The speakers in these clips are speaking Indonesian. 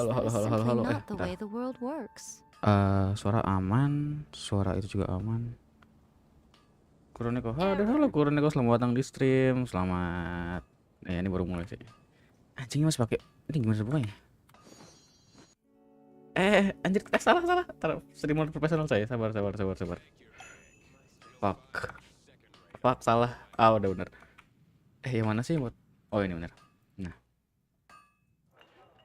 Halo, that halo, is halo, halo, simply halo. not the Bentar. way the world works. Suara aman, suara itu juga aman. Kuroneko, halo Kuroneko, selamat datang di stream, selamat. Ini baru mulai sih. Anjingnya masih pakai. Ini gimana bukanya? Anjir, salah. Streamer profesional saya, sabar. Fuck, salah. Udah bener. Yang mana sih buat? Oh, ini bener. Nah,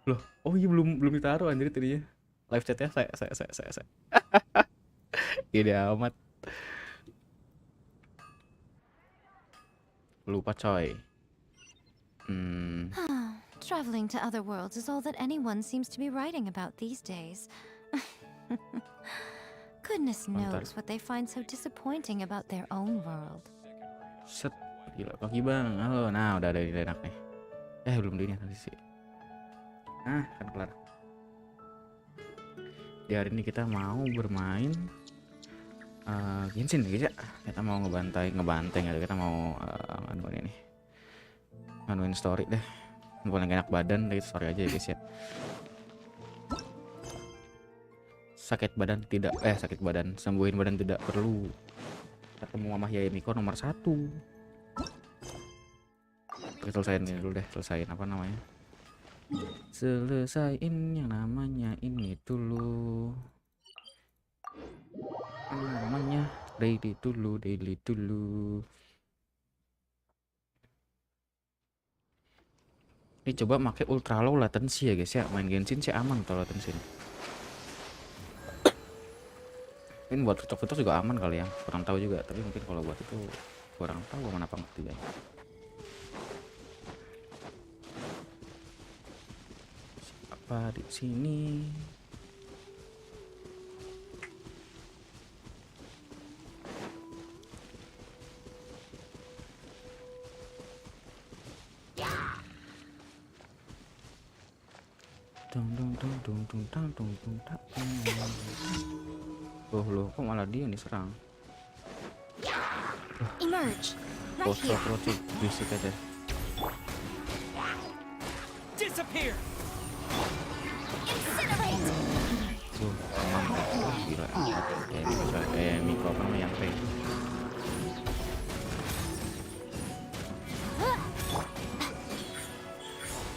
loh, oh iya belum ditaruh anjir tadinya. Live chatnya saya. Ide amat. Lupa coy. Traveling to other worlds is all that anyone seems to be writing about these days. Goodness Bentar. knows what they find so disappointing about their own world. Set, gila kaki bang. Halo, nah udah ada ide enak nih. Belum di ini nanti sih. Kan kelar. Di hari ini kita mau bermain Genshin guys ya. Kita mau ngebanteng ya. Kita mau nganuin ini. Nganuin story deh. Paling enak badan dari story aja ya guys ya. Sakit badan, sembuhin badan tidak perlu. Ketemu Mama Yaya Miko nomor 1. Oke, selesain ini dulu deh, selesain apa namanya? Selesain yang namanya ini dulu. Namanya daily dulu. Ini coba pakai ultra low latency ya guys ya. Main Genshin sih aman kalau latency. Mungkin buat foto-foto juga aman kali ya, kurang tahu juga, tapi mungkin kalau buat itu kurang tahu mana ngerti ya. Apa di sini? Loh, kok malah dia nih serang? Emerge. Right here. Approach bisik aja. Disappear. Incinerate. Gila. Mikro apa namanya yang P.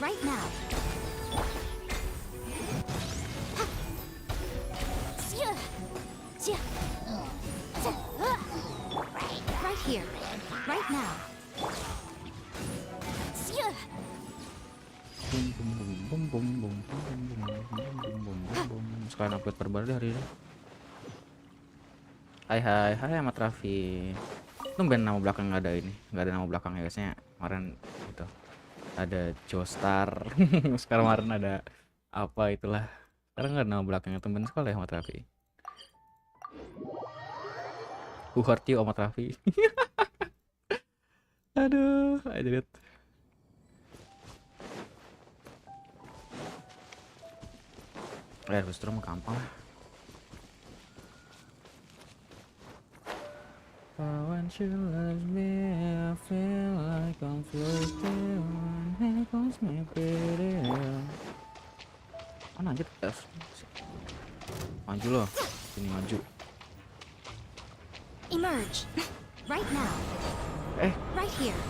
Right now. Right here. Right now. Bum. Sekarang upload terbaru di hari ini. Hai Ahmad Raffi. Tumben nama belakang nggak ada nama belakang ya biasanya kemarin gitu. Ada Joestar. Sekarang kemarin ada apa itulah. Sekarang nggak ada nama belakangnya, tumben sekali ya Ahmad Raffi. Who hurt you Ahmad Raffi? Aduh, aja lihat. Justru mah gampang lah. When she loves me, I feel like I'm floating. Here comes my pretty. Mana anjir? Maju loh, sini maju. Emerge. Right now. Right here.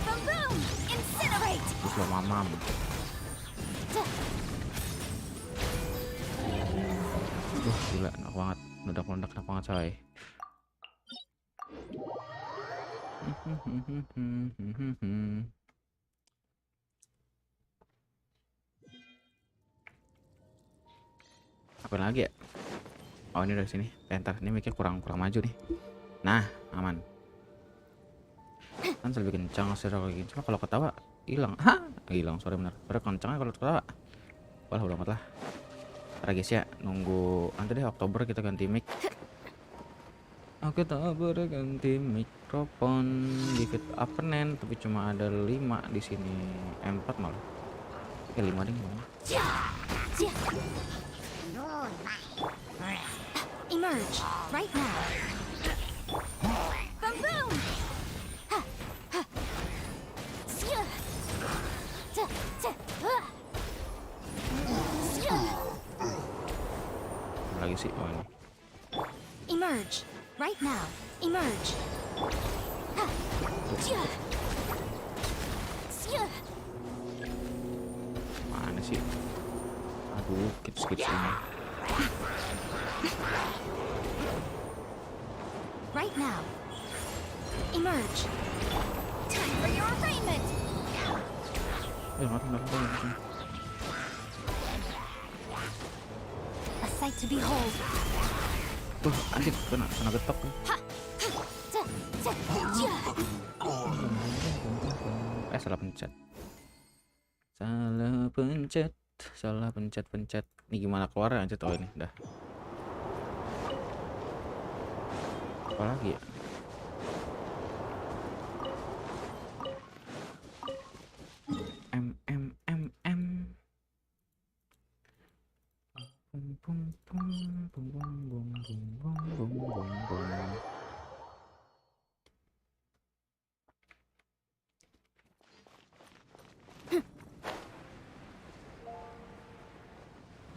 Boom! Incinerate. Terus lo mamam. Gila, enak banget. Meledak enak banget coy. Apa lagi ya? Oh ini dari sini. Entar ini mikir kurang maju nih. Nah aman. Kan lebih kencang suara kayak gini. Cuma kalau ketawa hilang. Hilang sorry bener. Padahal kencangnya kalau ketawa. Wah udah amat lah. Ntar guys ya, nunggu nanti deh Oktober kita ganti mic. Oktober ganti mikrofon, give it apenen, tapi cuma ada 5 di sini, 4 malah. 5 deh. Emerge right now. Boom! lagi sih? Oh ini. Emerge. Right now. Emerge. Ha. Sia. Sia. Mana sih? Aduh, kids ini. Right now. Emerge. Time for your arraignment. Mati. A sight to behold. Tuh, anjir, kena getok. Ha. Sia. Salah pencet. Salah pencet. Ini gimana keluarnya aja tuh ini, dah. Apa lagi ya? M.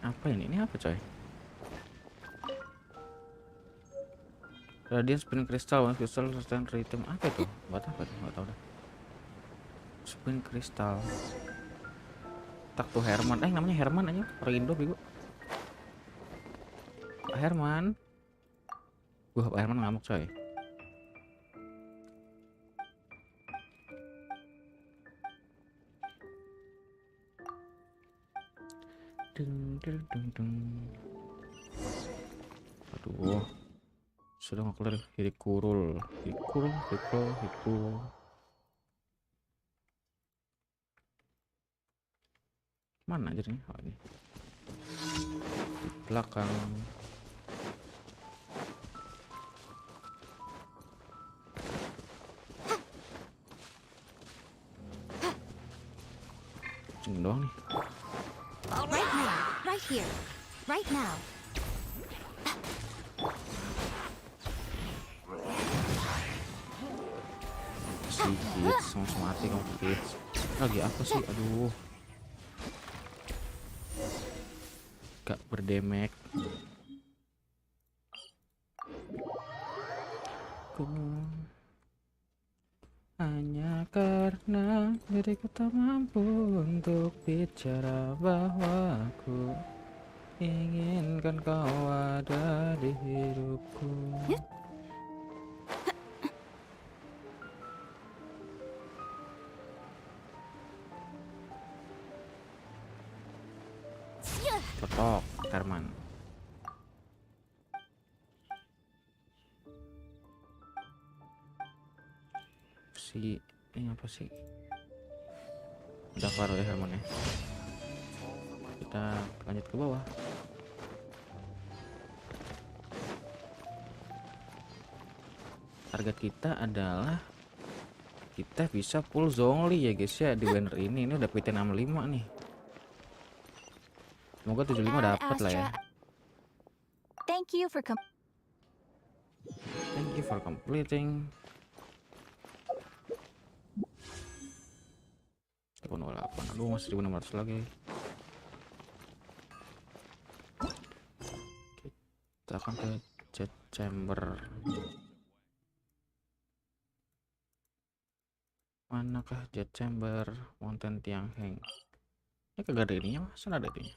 Apa ini? Ini apa coy? Radiant spin crystal sustain rhythm. Apa itu? Buat apa tuh? Nggak tahu dah. Spin crystal. Tak tuh Herman. Namanya Herman aja. Orang Indo bego. Pak Herman. Pak Herman ngamuk coy. Aduh. Sudah nggak keluar. Hikurul. Mana aja nih? Oh ini. Di belakang. Cing doang nih. Right now. Right here. Right now. Si kids, sama mati kamu kids. Lagi apa sih? Aduh. Gak berdemek. Hanya karena diriku tak mampu untuk bicara bahwa aku inginkan kau ada di hidupku. Ketok, Herman. Ini apa sih? Udah keluar ya Herman ya. Kita lanjut ke bawah. Target kita adalah kita bisa full zongli ya guys ya di banner ini. Ini udah PT 65 nih. Semoga 75 dapat lah ya. Thank you for completing. 108. Aduh, masih 1600 lagi. Kita akan ke Jade Chamber. Manakah Jade Chamber? Mountain Tiangheng. Ini kagak ada ininya, masa ada ininya?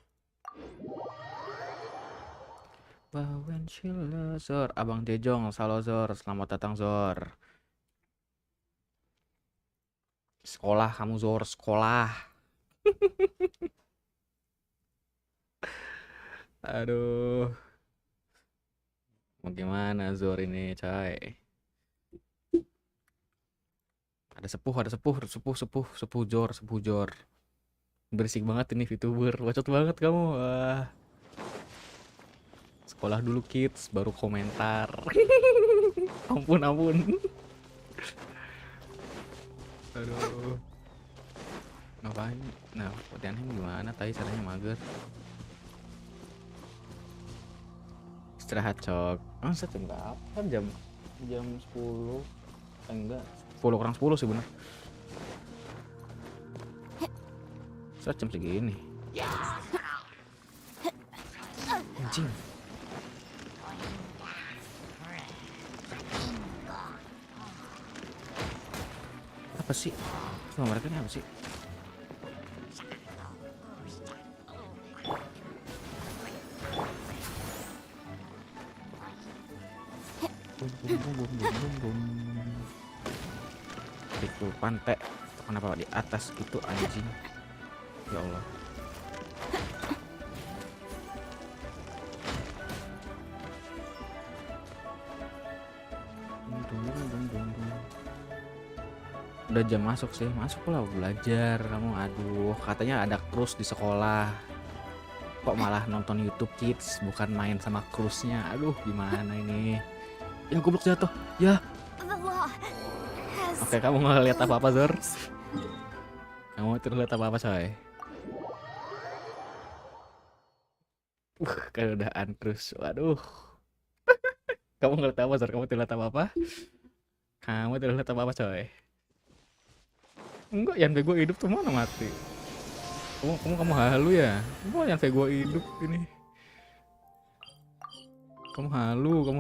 Bawen Shilla Zor, Abang Jejong, Halo Zor, selamat datang Zor. Sekolah kamu Zor, sekolah. Aduh. Mau gimana Zor ini, coy? Ada sepuh Jor. Berisik banget ini VTuber, bacot banget kamu. Wah. Sekolah dulu kids, baru komentar. ampun. Aduh. Ngapain? Nah, latihannya gimana? Tadi caranya mager. Istirahat cok. Masa jam berapa? Jam 10. Enggak. 10 kurang 10 sih bener. Jam segini. Anjing. Apa sih? Sama mereka ini apa sih? Bum bum bum bum bum bum bum. Itu pantai. Kenapa di atas gitu anjing? Ya Allah. Dum, dum, dum, dum, dum, dum. Udah jam masuk sih, masuk lah belajar kamu. Aduh, katanya ada cruise di sekolah. Kok malah nonton YouTube Kids, bukan main sama cruise-nya. Aduh, gimana ini? Ya goblok jatuh. Ya. The law has Oke, kamu nggak lihat apa-apa, Zor? rules. Kamu tidak lihat apa-apa, coy. Keadaan terus. Waduh. Kamu nggak lihat apa, Zor? Kamu tidak lihat apa-apa? Kamu tidak lihat apa-apa, coy. Enggak, yang gue hidup tuh mana mati? Kamu halu ya? Enggak, yang gue hidup ini. Kamu halu.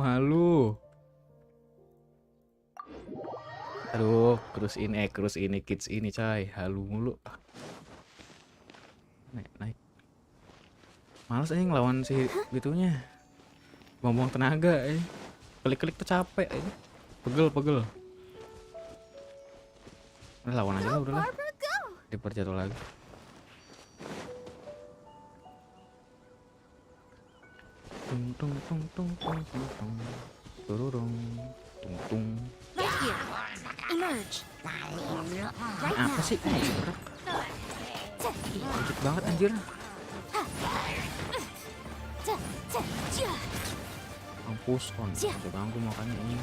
Aduh, cruise ini kids ini, coy. Halu mulu. Naik. Males aja ngelawan si gitunya. Buang-buang tenaga ya. Klik-klik tuh capek aja. Pegel. Udah lawan aja lah, udahlah. Barbara, go! Diperjatuh lagi. Tung. Tururung. Tung. Right here. Emerge. Right Apa now. sih? Berat. Dikit banget anjir. Mampus on. Udah ganggu makanya ini.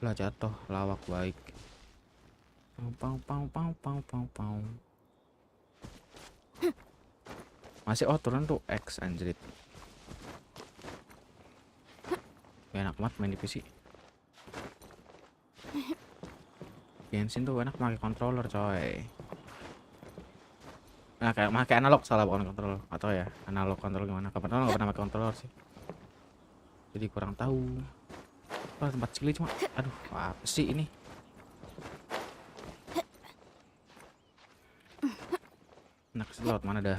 Lah jatuh, lawak baik. Pau. Masih turun tuh X anjrit. Enak banget main di PC. Genshin tuh enak pakai controller, coy. Nah, kayak pakai analog, salah bukan controller. Atau ya, analog kontrol gimana? Kapan nggak pernah pakai controller sih. Jadi kurang tahu. Wah, tempat sekali cuma. Aduh, apa sih ini? Nah, slot mana dah?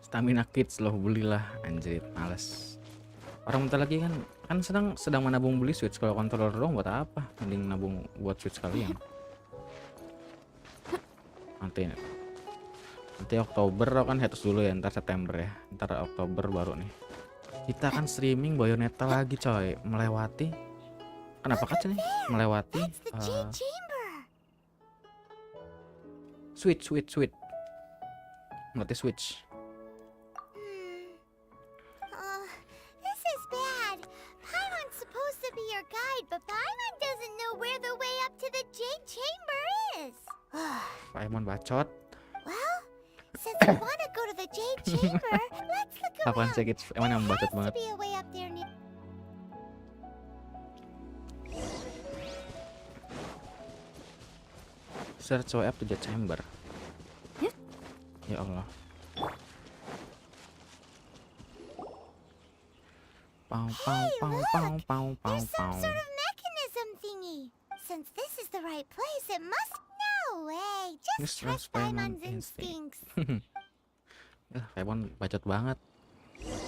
Stamina kids loh, belilah anjir, males. Orang bentar lagi kan sedang menabung beli Switch. Kalau controller dong buat apa? Mending nabung buat Switch kalian. Nanti Oktober kan hiatus dulu ya, ntar September ya. Ntar Oktober baru nih. Kita akan streaming Bayonetta lagi, coy. Melewati kenapa kaca nih? Melewati That's the Jade Chamber. Switch. Ngerti Switch. This is bad. Paimon's supposed to be your guide, but Paimon doesn't know where the way up to the Jade Chamber is. Paimon bacot. Well, since you want to go to the Jade Chamber, let's look Apaan around. sih kids? Emang yang bacot Has to banget. be a way up there near. Search way up to the chamber. Ya Allah. Pau. There's some sort of mechanism thingy. Since this is the right place, it must. No way. Just trust Paimon's instincts. Ya, Paimon bacot banget.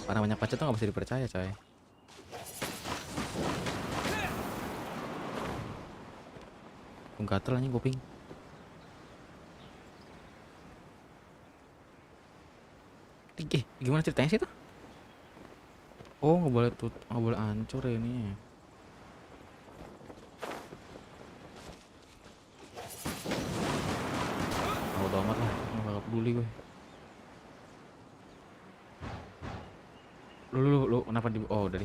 Karena banyak bacot tuh gak bisa dipercaya, coy. Gatel anjing kuping. Gimana ceritanya sih tuh? Oh, nggak boleh hancur ya ini. Bodo amat lah, nggak peduli gue. Lu kenapa di dari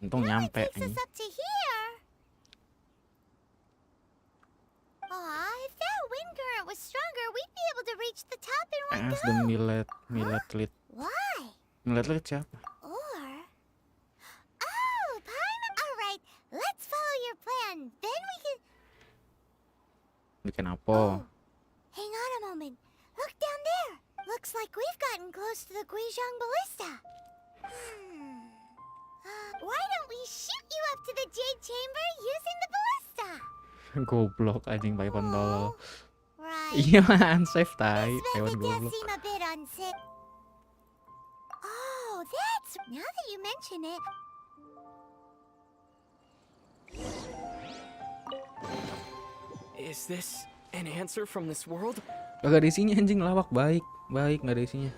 untung nyampe Takes us anjing. up to here. If that wind current was stronger, we'd be able to reach the top in one As go. the millet lit. Why? Millet lit siapa? Paimon. All right, let's follow your plan. Then we can. Bikin apa? Oh, hang on a moment. Look down there. Looks like we've gotten close to the Guizhong Ballista. Why don't we shoot you up to the Jade Chamber using the ballista? Goblok anjing pakai pentol. Right. Iya unsafe tai, This hewan method does goblok. seem a bit unsafe. Oh, that's... Now that you mention it... Is this an answer from this world? Gak ada isinya anjing, lawak baik nggak ada isinya.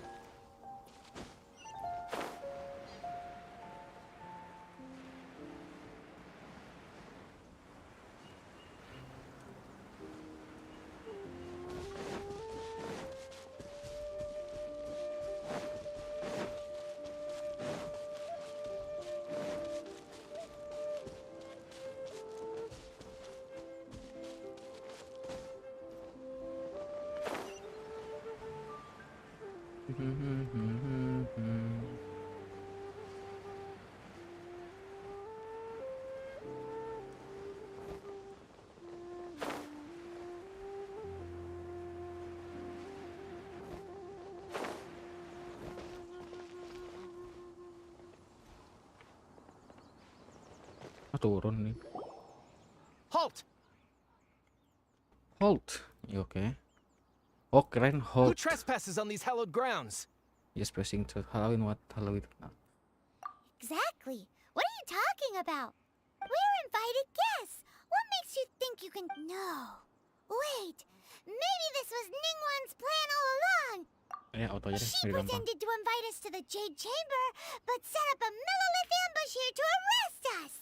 Turun nih. Halt! Hold. Ya, oke. Oh keren Who hold. trespasses on these hallowed grounds? Yes, pressing to Halloween what Halloween. Exactly. What are you talking about? We're invited guests. What makes you think you can... No. Wait. Maybe this was Ningguang's plan all along. Ya auto aja deh, She biar gampang. pretended to invite us to the Jade Chamber, but set up a millilith ambush here to arrest us.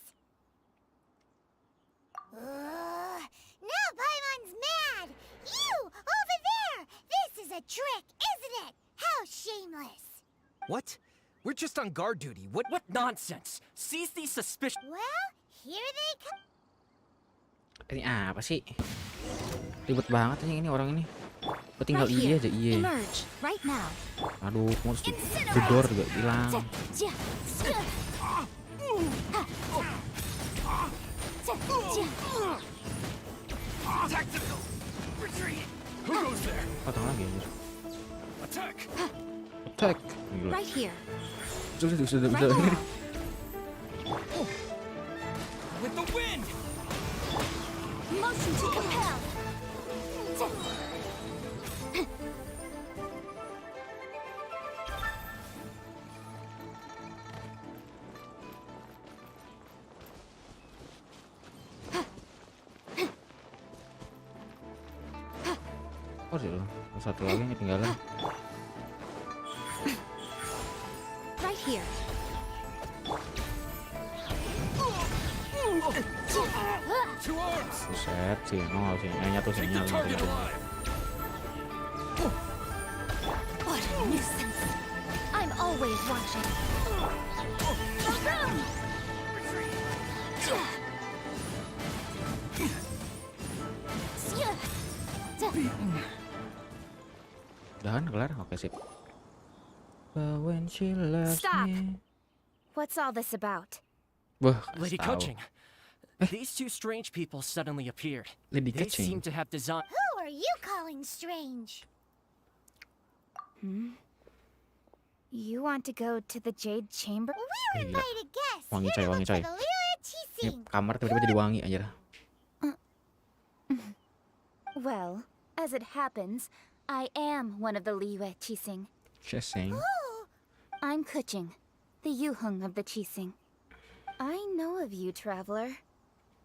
Now Paimon's mad. You, over there. This is a trick, isn't it? How shameless. What? We're just on guard duty. What nonsense? Seize these suspicious... Well, here they come. Ini apa sih? Ribet banget ini orang ini. Tinggal iya aja iya. Emerge right now. Aduh, mau gedor juga hilang. Tactical! Retreat! Who goes there? Potong lagi anjir. Attack! Attack. Gila. Right here. Sudah. Right now. With the wind! Motion to compel. Oh sih loh. Satu lagi yang ketinggalan. Right here. Two arms! Buset sih, sih. Nyatu sih, Take the nyatu. target alive! What a nuisance. I'm always watching. Udahan kelar, oke sip. But when she left Stop. me. What's all this about? Wah, Lady tahu. Coaching. These two strange people suddenly appeared. Lady They seem Kaching. to have design... Who are you calling strange? You want to go to the Jade Chamber? We're Gila. invited guests. Wangi Here coy, to wangi look for coy. the Liu Ini Qixing. kamar tiba-tiba jadi wangi anjir. Well, as it happens, I am one of the Liyue Qixing. Chasing. Oh, I'm Kuching, the Yuheng of the Qixing. I know of you, traveler.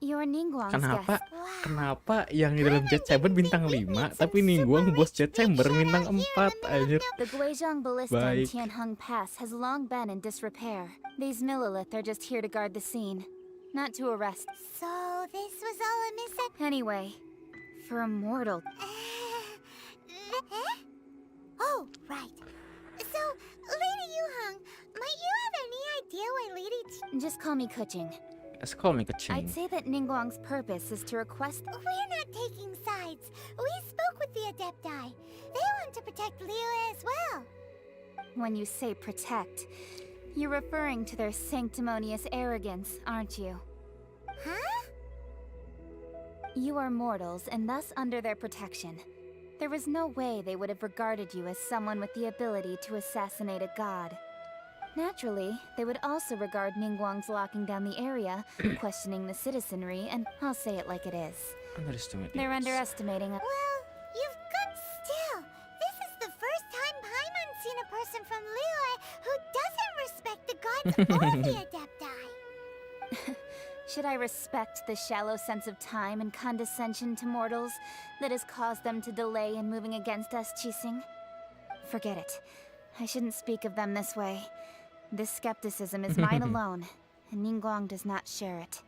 You're Ningguang's Kenapa? guest. Kenapa yang di dalam Jet Chamber bintang 5 tapi Ningguang bos Jet Chamber bintang 4 anjir. The Guizhong Ballista in Baik. Tianheng Pass has long been in disrepair. These millilith are just here to guard the scene, not to arrest. so this was all a mishap. Anyway, for a mortal, Oh, right. So, Lady Yuheng, might you have any idea why Lady just call me Kuching. Let's call me I'd Kaching. say that Ningguang's purpose is to request... We're not taking sides. We spoke with the Adepti. They want to protect Liu as well. When you say protect, you're referring to their sanctimonious arrogance, aren't you? Huh? You are mortals and thus under their protection. There was no way they would have regarded you as someone with the ability to assassinate a god. Naturally, they would also regard Ningguang's locking down the area, questioning the citizenry, and I'll say it like it is. Underestimating. They're underestimating us. Well, you've got still. This is the first time Paimon's seen a person from Liyue who doesn't respect the gods or the Adepti. Should I respect the shallow sense of time and condescension to mortals that has caused them to delay in moving against us, Qixing? Forget it. I shouldn't speak of them this way. This skepticism is mine alone, and Ningguang does not share it.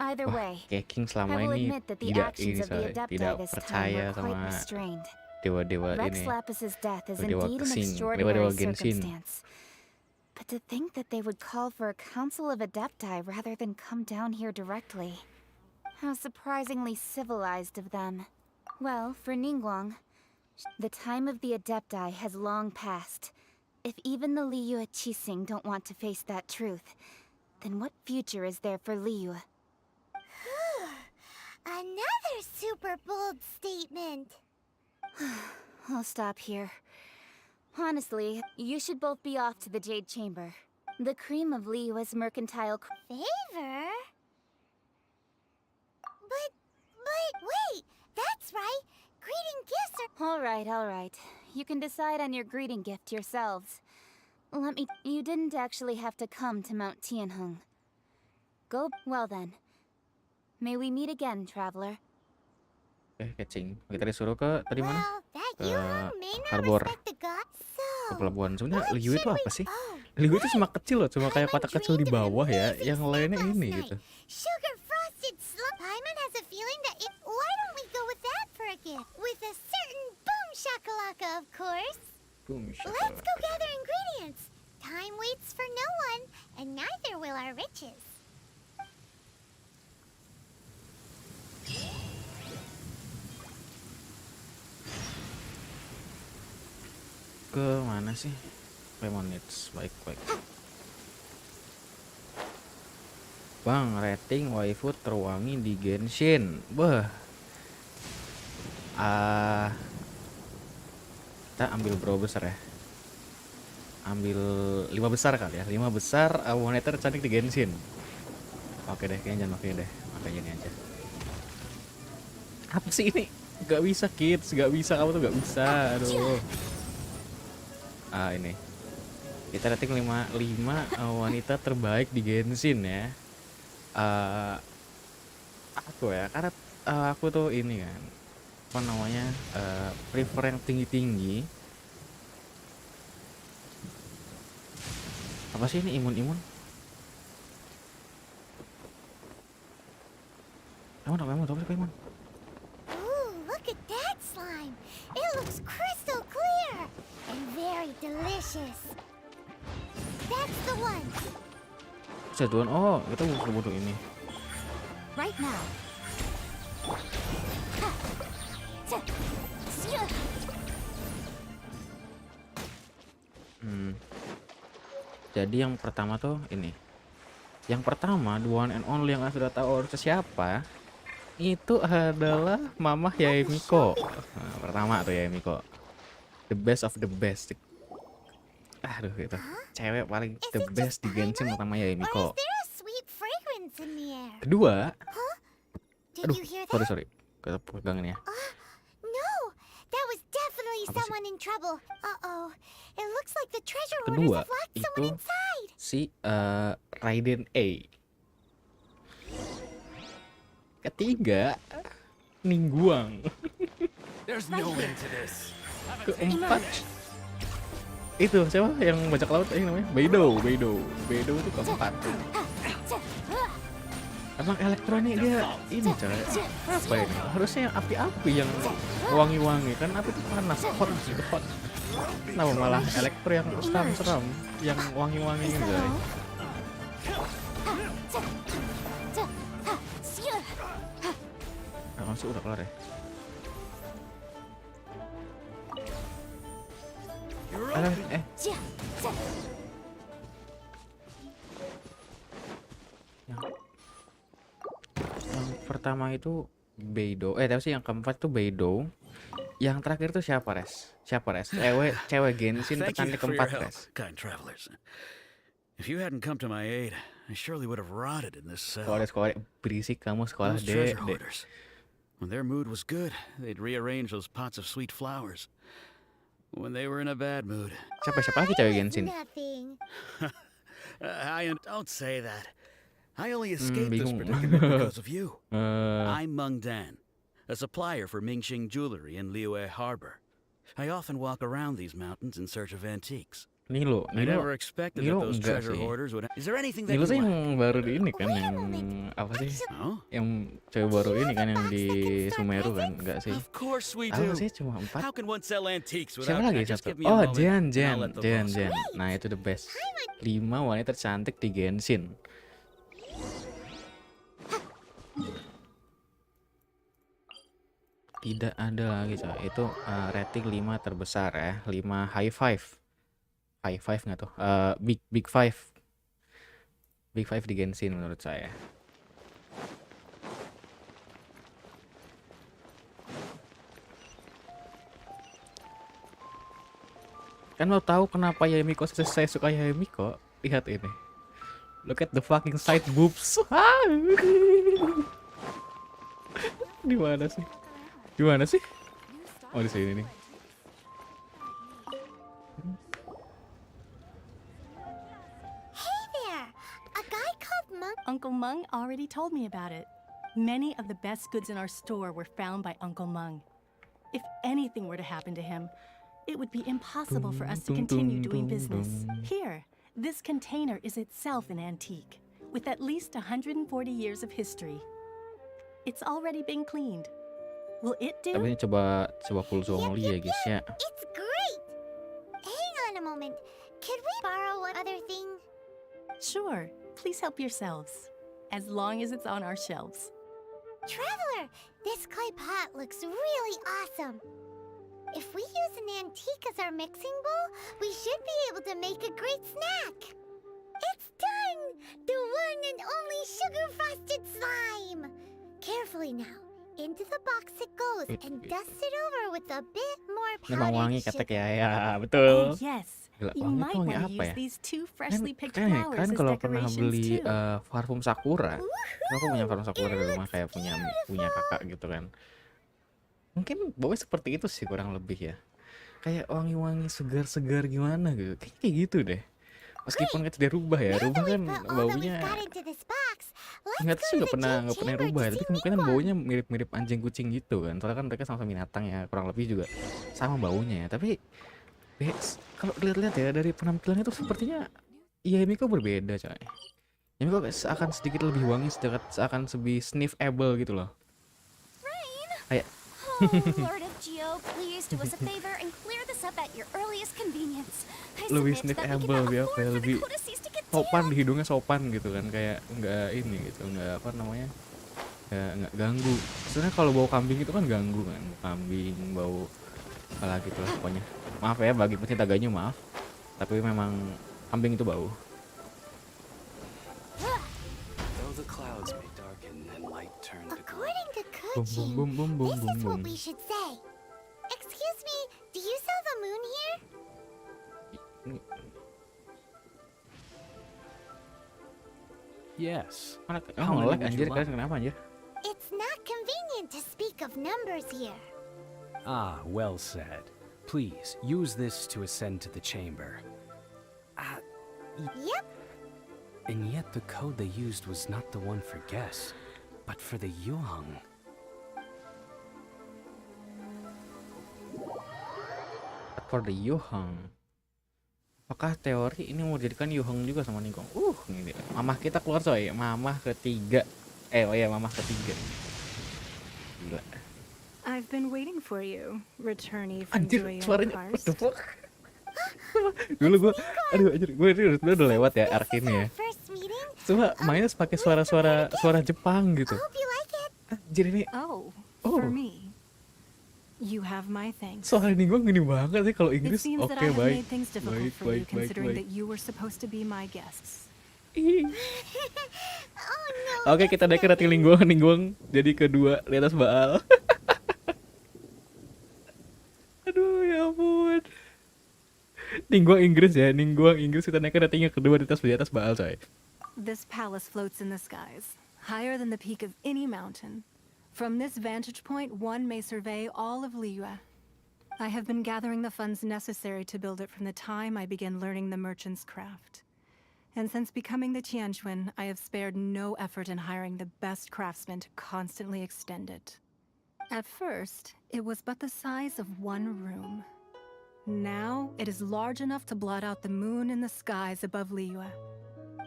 Either way, Keking I selama will ini admit that the tidak actions ini of the soalnya, Adepti tidak this time percaya were quite sama restrained. dewa-dewa Rex ini. Lapus's death is Dewa indeed an Genshin, extraordinary dewa Genshin. circumstance. But to think that they would call for a council of Adepti rather than come down here directly. How surprisingly civilized of them. Well, for Ningguang, the time of the Adepti has long passed. If even the Liyue Qixing don't want to face that truth, then what future is there for Liyue? Another super bold statement. I'll stop here. Honestly, you should both be off to the Jade Chamber. The cream of Liyue's mercantile... Favor? But wait, that's right. Greeting gifts are... All right. You can decide on your greeting gift yourselves. You didn't actually have to come to Mount Tianheng. Go... Well then. May we meet again, traveler. Catching. Kita disuruh ke tadi mana? Well, that Yuhong may not harbor. respect the gods, so... Ke pelabuhan. Sebenarnya what Liyue itu should apa we- sih? Oh, Liyue itu cuma kecil loh, cuma kayak Paimon kotak kecil di dreamed of an bawah ya. amazing Yang snack lainnya last ini night. gitu. Sugar frosted slump. Paimon has a feeling that it... Why don't we go with that for a gift? With a certain boom shakalaka, of course. Boom, Let's go gather ingredients. Time waits for no one, and neither will our riches. Ke mana sih? Lemon Needs, baik. Bang, rating waifu terwangi di Genshin. Beh. Kita ambil berapa besar ya? Ambil 5 besar kali ya. 5 besar wanita tercantik di Genshin. Oke deh, kayaknya jangan pakai deh. Makanya ini aja. Apa sih ini? Gak bisa kids, gak bisa, kamu tuh gak bisa. Aduh. Ini. Kita rating 5 wanita terbaik di Genshin ya. Aku ya, karena aku tuh ini kan, apa namanya, prefer yang tinggi-tinggi. Apa sih ini imun? Emang apa sih imun? Ooh, look at that slime. It looks crystal clear and very delicious. That's the one. Jadwal, oh kita butuh ini. Right now. Jadi yang pertama tuh ini. Yang pertama, the one and only yang sudah tahu harusnya siapa, itu adalah Mamah Yae Miko. Nah, pertama tuh Yae Miko. The best of the best. Aduh gitu. Cewek paling the best di Genshin pertama Yae Or Miko. is there a sweet fragrance in the air? Kedua, Did aduh, you hear that? sorry. Kita pegang ini ya. No, that was definitely Apa sih? someone in trouble. Uh-oh. It looks like the treasure Kedua, hoarders have locked itu someone inside. si Raiden A. Ketiga, Ningguang. There's no end to this. Keempat, itu siapa yang bajak laut namanya? Beidou itu keempat. Emang elektronik dia ini coy, apa ini? Harusnya yang api-api, yang wangi-wangi, kan api itu panas, hot gitu, hot. Kenapa malah elektro yang seram-seram, yang wangi-wangi gitu coy? Nah, masuk udah kelar ya. Yang pertama itu Beidou. Tapi sih yang keempat tuh Beidou. Yang terakhir tuh siapa, Res? Cewek Genshin Thank you tercantik for your keempat, help, Res. kind travelers. If you hadn't come to my aid, I surely would have rotted in this cell. Sekolah berisik kamu sekolah, Those treasure Dek. hoarders. When their mood was good, they'd rearrange those pots of sweet flowers. When they were in a bad mood, Siapa lagi cewek It's Genshin? nothing. don't say that. I only escaped this bingung. predicament because of you. Eh, I'm Meng Dan, a supplier for Mingxing Jewelry in Liyue Harbor. I often walk around these mountains in search of antiques. Nilo, I never expected that Nilo those enggak treasure sih. hoarders would. Is there anything that Nilo you sih lack? yang baru di ini kan, Wait a yang moment. apa sih? Oh, Yang cewek baru ini kan yang Box di that can start Sumeru kan, presents? enggak sih? of course we Tahu do. sih cuma 4. How can one sell antiques Siapa without? lagi Just satu? give me a Oh, moment, Jen. and I'll let the boss know. Nah, itu the best. 5 wanita tercantik di Genshin. Tidak ada lagi, coy. Itu rating 5 terbesar ya. 5 high five. High five nggak tuh? Big five. Big five di Genshin menurut saya. Kan lo tahu kenapa Yamiko saya suka Yamiko? Lihat ini. Look at the fucking side boobs. Di mana sih? Di mana sih? Oh, di sini nih. Hey there! A guy called Monk. Uncle Mung already told me about it. Many of the best goods in our store were found by Uncle Mung. If anything were to happen to him, it would be impossible for us to continue doing business. Here, this container is itself an antique, with at least 140 years of history. It's already been cleaned. Will it do? Tapi ini coba full zoom ya guys ya. It's great! Hang on a moment. Could we borrow one other thing? Sure, please help yourselves, as long as it's on our shelves. Traveler, this clay pot looks really awesome. If we use an antique as our mixing bowl, we should be able to make a great snack. It's done! The one and only sugar-frosted slime! Carefully now. Into the box it goes and dust it over with a bit more Memang wangi powdered kata sugar. kayak ya, Oh, betul. yes. Gila, You wangi might tuh wangi want to apa use ya? these two freshly picked Kan flowers as kalau pernah decorations beli too. parfum Sakura, kan aku punya parfum Sakura di rumah kayak punya kakak gitu kan. Mungkin baunya seperti itu sih kurang lebih ya. Kayak wangi-wangi segar-segar gimana gitu. Kayaknya kayak gitu deh. Meskipun itu dia rubah ya, Now rubah that kan we've put all that baunya we've got into this box, let's nggak go tahu sih to nggak the pernah Jade chamber rubah ya, to tapi see kemungkinan Ningguang. baunya mirip-mirip anjing kucing gitu kan. Soalnya kan mereka sama-sama binatang ya, kurang lebih juga sama baunya ya. Tapi kalau dilihat-lihat ya dari penampilannya itu sepertinya Yamiko berbeda coy. Yamiko seakan sedikit lebih wangi, seakan lebih sniffable gitu loh. Kayak Oh, Lord of Geo, please do us a favor and clear this up at your earliest convenience. I lebih submit that we sniffable cannot dia afford kayak for the lebih codices to get sopan down. di hidungnya, sopan gitu kan, kayak nggak ini gitu, nggak apa namanya, nggak ganggu. Sebenarnya kalau bau kambing itu kan ganggu kan, kambing bau apalah gitu lah pokoknya. Maaf ya bagi pecinta ganyu, maaf, tapi memang kambing itu bau. Though the clouds may darken and light turn to gloom. According to Boom, Kuchin, boom, boom, boom, this boom, is what boom. we should say. Excuse me, do you sell the moon here? Yes. Mana How many nge-lag would anjir, you kalian like? kenapa anjir? It's not convenient to speak of numbers here. Ah, well said. Please use this to ascend to the chamber. Yep, And yet the code they used was not the one for guess, but for the Yuheng. For the Yuheng. Apakah teori ini mau dijadikan Yuheng juga sama Ningguang? Ini dia. Mamah kita keluar coy, mamah ketiga. Mamah ketiga. Gila. I've been waiting for you, returnee from Anjir, Joyo suaranya what the Cars. fuck? Dulu gua, aduh anjir, gue udah lewat ya arc this is ini ya. our first meeting. Coba mainnya pakai suara Jepang gitu. I hope you like it. Anjir ini Oh, Oh. for me. You have my thanks. suara Ningguang gini banget sih kalau It Inggris. seems that Oke, I have baik. made things difficult Baik, for you, baik, considering baik. that you were supposed to be my guests. Oh no. Oke, kita decorating Ningguang jadi kedua di atas Baal. Aduh, ya ampun. Ningguang Inggris kita decoratingnya kedua di atas Baal, coy. This palace floats in the skies, higher than the peak of any mountain. From this vantage point, one may survey all of Liyue. I have been gathering the funds necessary to build it from the time I began learning the merchant's craft. And since becoming the Tianquan, I have spared no effort in hiring the best craftsmen to constantly extend it. At first, it was but the size of one room. Now, it is large enough to blot out the moon in the skies above Liyue.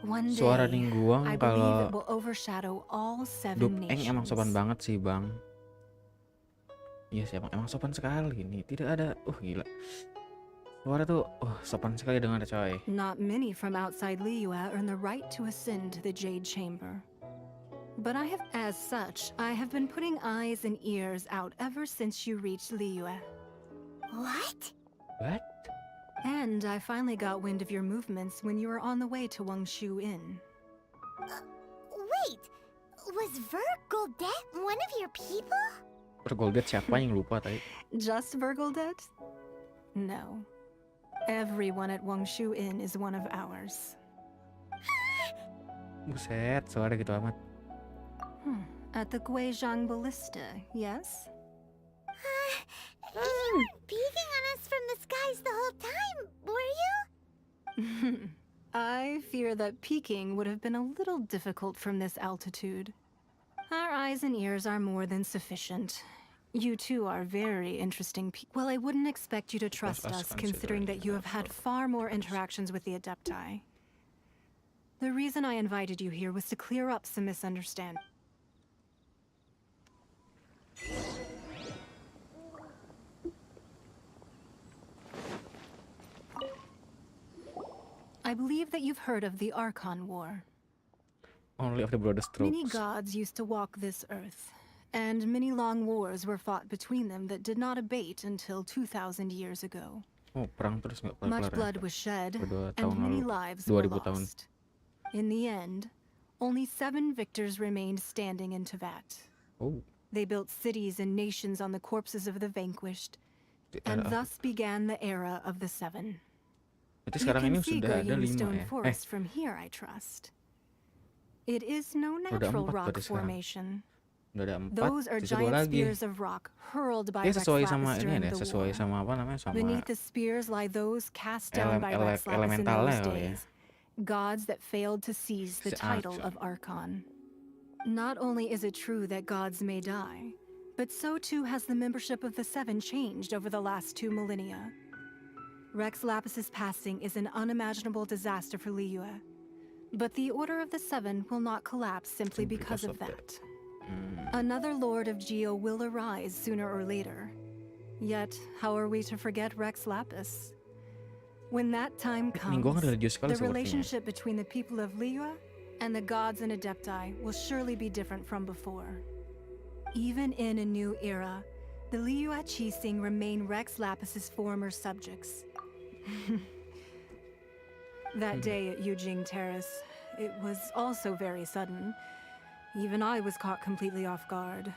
One day, Suara Ningguang I believe kalau it will overshadow all 7 Dupeng emang sopan nations. banget sih, Bang. Iya sih, emang sopan sekali nih. Tidak ada, gila. Suara tuh, sopan sekali dengar, coy. Not many from outside Liyue earn the right to ascend to the Jade Chamber. But as such, I have been putting eyes and ears out ever since you reached Liyue. What? What? And I finally got wind of your movements when you were on the way to Wangshu Inn. Wait, was Vergoldet one of your people? Vergoldet siapa yang lupa tadi? Just Vergoldet? No. Everyone at Wangshu Inn is one of ours. Buset, suara gitu amat. At the Guizhang Ballista, yes? You weren't peeking on us from the skies the whole time, were you? I fear that peeking would have been a little difficult from this altitude. Our eyes and ears are more than sufficient. You two are very interesting people. Well, I wouldn't expect you to trust us, considering that you have had far more interactions with the Adepti. The reason I invited you here was to clear up some misunderstandings. I believe that you've heard of the Archon War. Only of the broader strokes. Many gods used to walk this earth, and many long wars were fought between them that did not abate until 2,000 years ago. Perang terus nggak Much kelar-kelar ya? blood was shed, Berdua and tahun many lalu. lives were 2000 tahun. lost. In the end, only 7 victors remained standing in Tevat. Oh, They built cities and nations on the corpses of the vanquished, and ada- thus began the era of the 7. Berarti You sekarang can ini see sudah ada Guiyang 5 Stone ya? Forest from here, I trust. It is no Udah natural 4 rock berarti sekarang. formation. Udah ada 4, Those are sisa 2 giant lagi. spears of rock hurled by Dia Rex sesuai sama Lapis ini during ya, the sesuai war. sama apa namanya, sama Beneath the spears lie those cast down by Rex Lapis in elementalnya those kali ya. days, gods that failed to seize the Si title Arch. of Archon. Not only is it true that gods may die, but so too has the membership of the 7 changed over the last 2 millennia. Rex Lapis's passing is an unimaginable disaster for Liyue, but the Order of the 7 will not collapse simply because of that. Another Lord of Geo will arise sooner or later. Yet, how are we to forget Rex Lapis? When that time comes, Ningguang ada religius sekali the sepertinya. relationship between the people of Liyue and the gods and Adepti will surely be different from before. Even in a new era, the Liyue Qixing remain Rex Lapis's former subjects. That day at Yujing Terrace, it was also very sudden. Even I was caught completely off guard.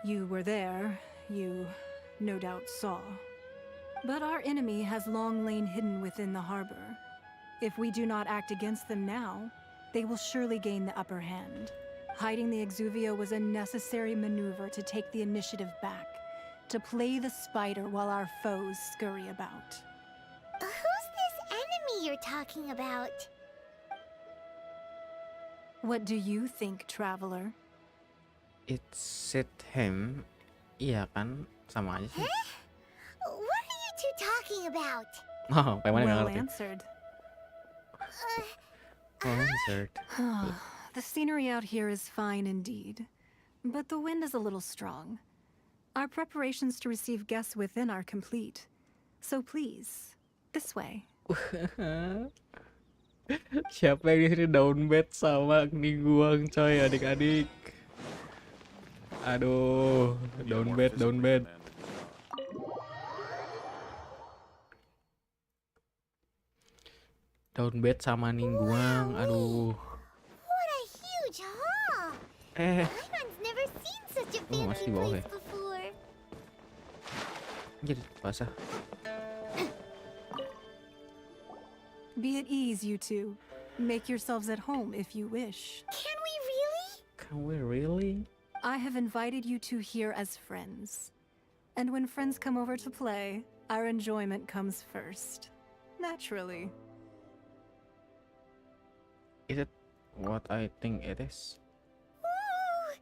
You were there, you no doubt saw. But our enemy has long lain hidden within the harbor. If we do not act against them now, they will surely gain the upper hand. Hiding the Exuvio was a necessary maneuver to take the initiative back, to play the spider while our foes scurry about. Who's this enemy you're talking about? What do you think, traveler? It's him. Iya kan? Sama aja sih. What are you two talking about? Oh, kayak mana nggak Well ngerti. answered. Oh, answered. The scenery out here is fine indeed, but the wind is a little strong. Our preparations to receive guests within are complete. So please, this way. Siapa yang di sini down bed sama Ningguang, coy, adik-adik. Aduh, down bed, down bed. Daun bed sama Ningguang. Aduh. What a huge hall! Eh, Paimon's never seen such a Oh, masih fancy di bawah place ya? before. jadi basah. Be at ease, you two. Make yourselves at home if you wish. Can we really? Can we really? I have invited you two here as friends. And when friends come over to play, our enjoyment comes first. Naturally. Is it what I think it is? Ooh,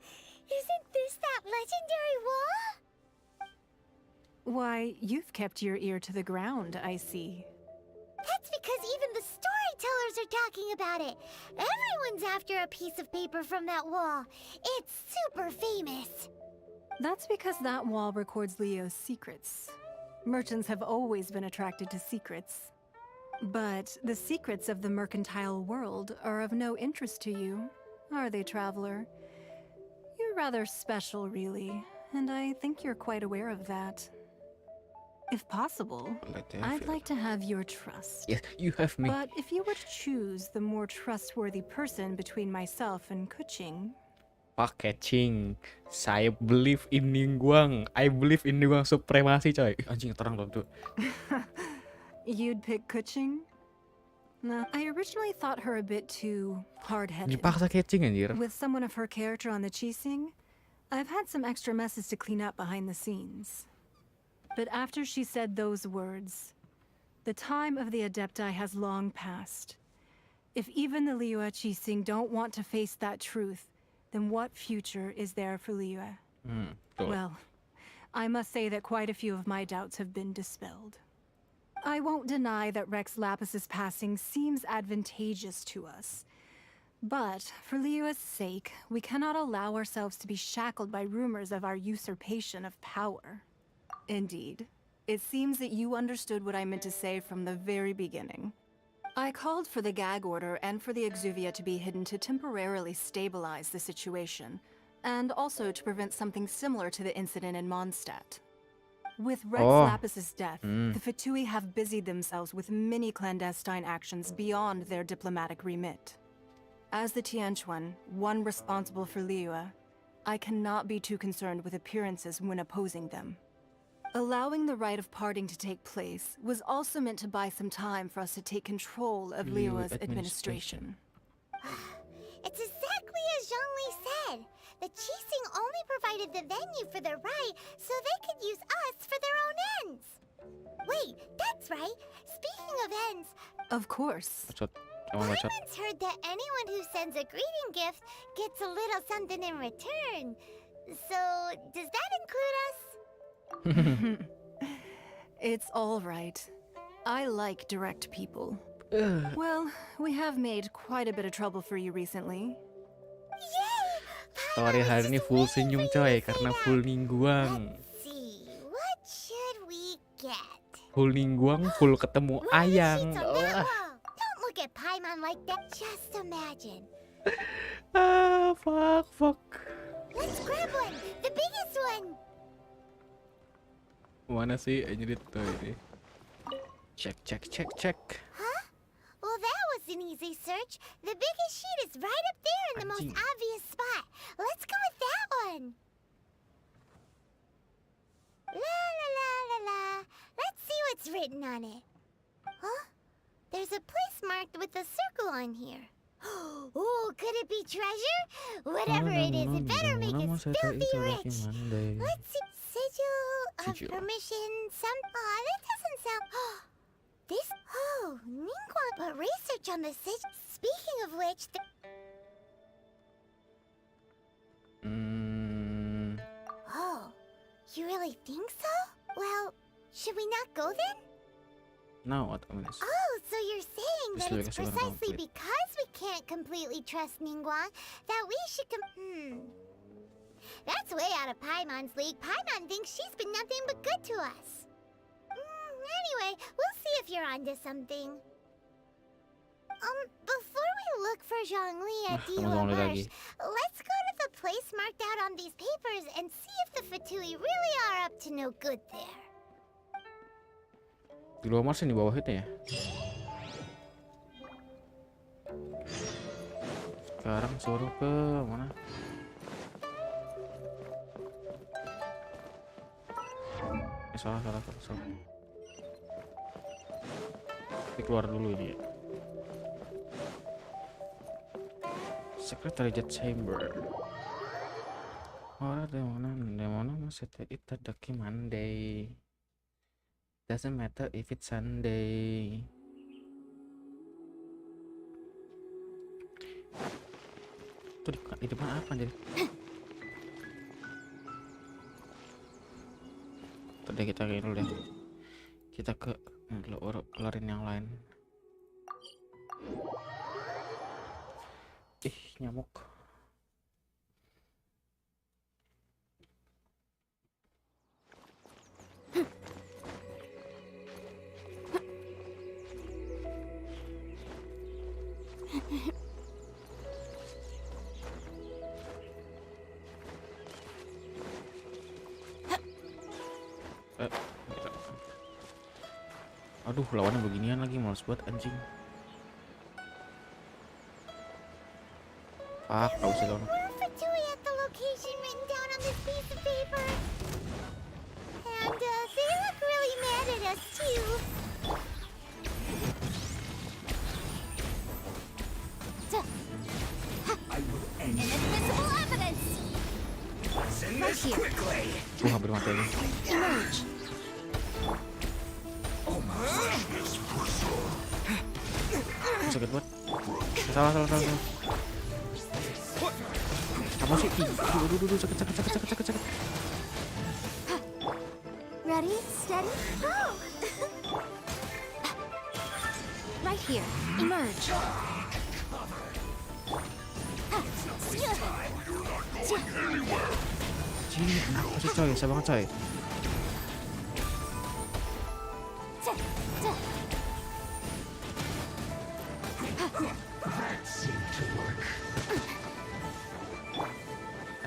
isn't this that legendary wall? Why, you've kept your ear to the ground, I see. That's because even the storytellers are talking about it. Everyone's after a piece of paper from that wall. It's super famous. That's because that wall records Leo's secrets. Merchants have always been attracted to secrets. But the secrets of the mercantile world are of no interest to you, are they, traveler? You're rather special, really, and I think you're quite aware of that. If possible, I'd like to have your trust. Yes, you have me. But if you were to choose the more trustworthy person between myself and Kuching, Packaging. Saya believe in Ningguang. I believe in Ningguang supremasi, coy. Ih, anjing terang tuh. you'd pick Kuching? Nah, I originally thought her a bit too hard-headed. Dipaksa catching anjir. With someone of her character on the Qixing, I've had some extra messes to clean up behind the scenes. But after she said those words, the time of the Adepti has long passed. If even the Liyue Qixing don't want to face that truth, then what future is there for Liyue? Tuh. Well, I must say that quite a few of my doubts have been dispelled. I won't deny that Rex Lapis's passing seems advantageous to us. But for Liyue's sake, we cannot allow ourselves to be shackled by rumors of our usurpation of power. Indeed. It seems that you understood what I meant to say from the very beginning. I called for the gag order and for the Exuvia to be hidden to temporarily stabilize the situation, and also to prevent something similar to the incident in Mondstadt. With Rex Lapis's death, the Fatui have busied themselves with many clandestine actions beyond their diplomatic remit. As the Tianquan, one responsible for Liyue, I cannot be too concerned with appearances when opposing them. Allowing the rite of parting to take place was also meant to buy some time for us to take control of Liyue's administration. It's exactly as Zhongli said. The Qixing only provided the venue for the rite so they could use us for their own ends. Wait, that's right. Speaking of ends, Of course. Bacot. Emang bacot. Paimon's heard that anyone who sends a greeting gift gets a little something in return. So, does that include us? It's all right. I like direct people. Well, we have made quite a bit of trouble for you recently. Yay! Story hari ini full senyum coy karena full Ningguang. Let's see, what should we get? Full Ningguang, full ketemu What are the Ayang. sheets on that wall? Don't look at Paimon like that. Just imagine. Fuck. Let's grab one, the biggest one. Mana sih anjir itu ini? Cek. Huh? Well, that was an easy search. The biggest sheet is right up there in the most Anjing. obvious spot. Let's go with that one. La la la la la. Let's see what's written on it. Huh? There's a place marked with a circle on here. Oh, could it be treasure? Whatever it is, it better make us filthy rich. Let's see. Sigil of permission. Aw, that doesn't sound. This. Oh, Ningguang put research on the sigil. Speaking of which, Oh, you really think so? Well, should we not go then? No, what I mean is, Oh, so you're saying that Just it's like a precisely complete. because we can't completely trust Ningguang that we should That's way out of Paimon's league. Paimon thinks she's been nothing but good to us. Anyway, we'll see if you're onto something. Before we look for Zhongli at Tunggu Dila Zhongli Marsh, lagi. let's go to the place marked out on these papers and see if the Fatui really are up to no good there. di luar Mars yang di bawah itu ya? Sekarang suruh ke mana? Salah. Tapi keluar dulu dia. Secretariat Chamber. Ora demono masih itadaki Monday. Doesn't matter if it's Sunday. Tuh di depan apa jadi? Tadi kita kayak dulu deh. Kita ke kelarin yang lain. Ih, nyamuk. Aduh, lawannya beginian lagi, males buat anjing. Gak usah lawan. We're Fatui at the location written down on this piece of paper. And they look really mad at us too. Inadmissible evidence. Right here. Hampir mati lagi. Emerge. Sakit banget. Salah. Apa sih? Aduh, sakit. Ready, steady, go! Right here, emerge. Cih, apa sih coy? Saya banget coy.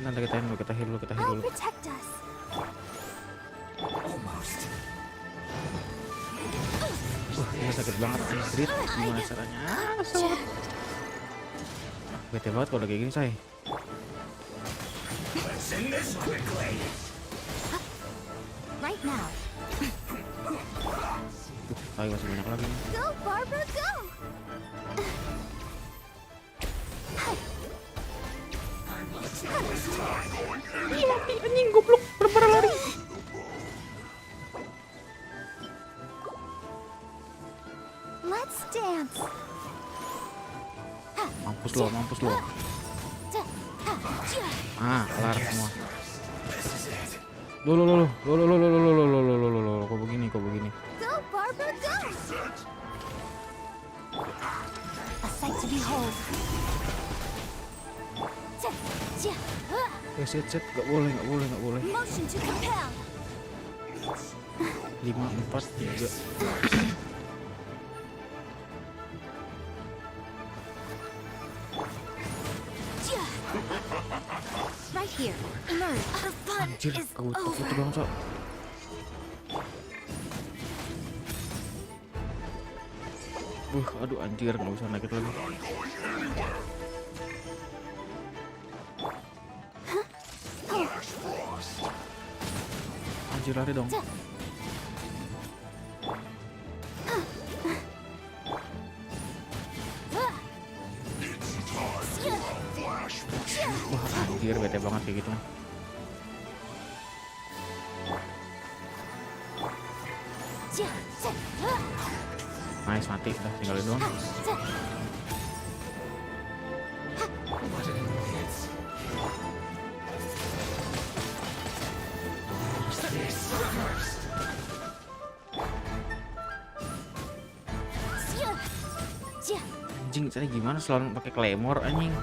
Nanti kita heal dulu. I'll protect us. Ini sakit banget anjrit. Gimana caranya? Bete banget kalau kayak gini, say. Right now. Ayo masih banyak lagi nih. Go, Barbara, go! Ih, mati anjing goblok, berapa lari. Let's dance. Mampus lo. Kelar semua. Lo. Kok begini? Go, Barbara, go! A sight to behold. Set, gak boleh. Motion to compel. 5, 4, 3. Right here, emerge. The fun Anjir, is aku over. doang, Cok. Aduh anjir, nggak usah naik lagi. Anjir, lari dong. Wah anjir, bete banget kayak gitu. Nice, mati, udah tinggalin doang. Anjing, caranya gimana selalu pakai claymore anjing.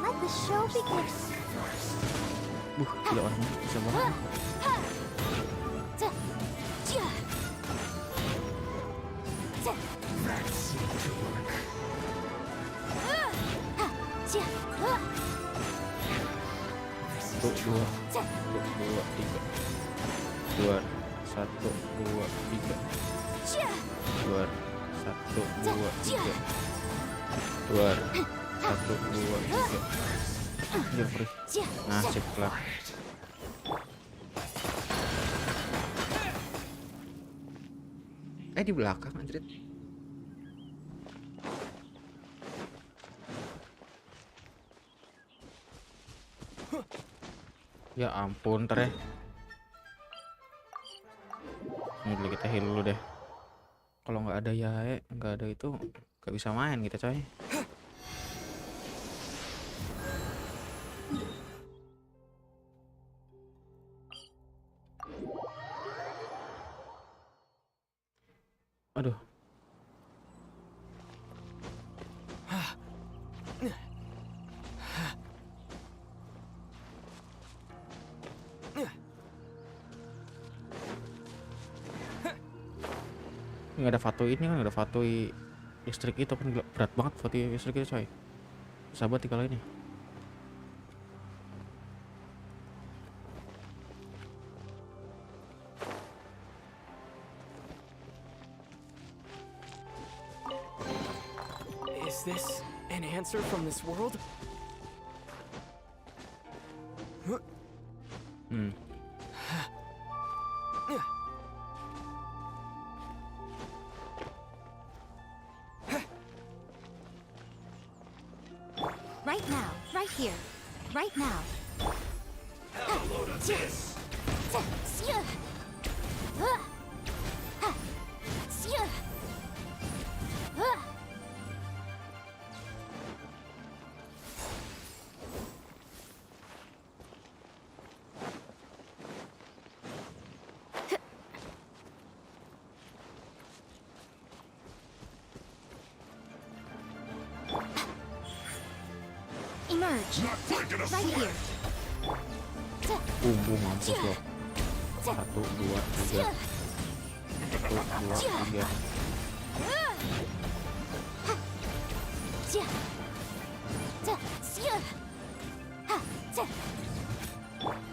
Let the show begin. Gila orangnya bisa banget. Satu, dua, tiga. Keluar. Satu, dua, tiga. Keluar. Satu, dua, tiga. Keluar. Satu, dua, tiga. Dia free. Nah, sip kelar. Di belakang anjrit. Ya ampun, ntar ya. Ini dulu kita heal dulu deh. Kalau nggak ada Yae, nggak ada itu, nggak bisa main kita coy. Aduh. Nggak ada fatui ini kan, nggak ada fatui listrik itu kan, berat banget fatui listrik itu coy. Sahabat kalau ini. Is this an answer from this world? Right now, right here, right now. Emerge. Right here. Mampus loh. Satu, dua, tiga. Satu, dua, tiga.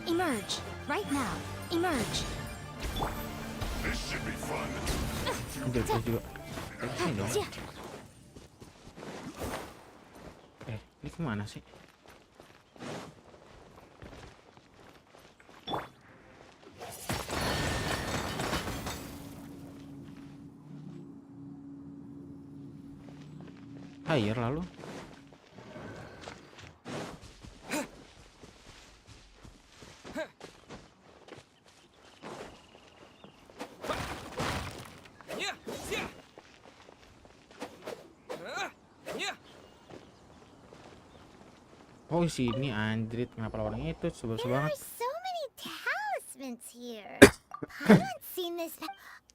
Emerge. Right now. Emerge. Ambil kita juga. Sini dong. Ini kemana sih? Air lalu. Oh sini anjrit, kenapa lawan itu sebel There banget. are so many talismans here. Paimon's seen this.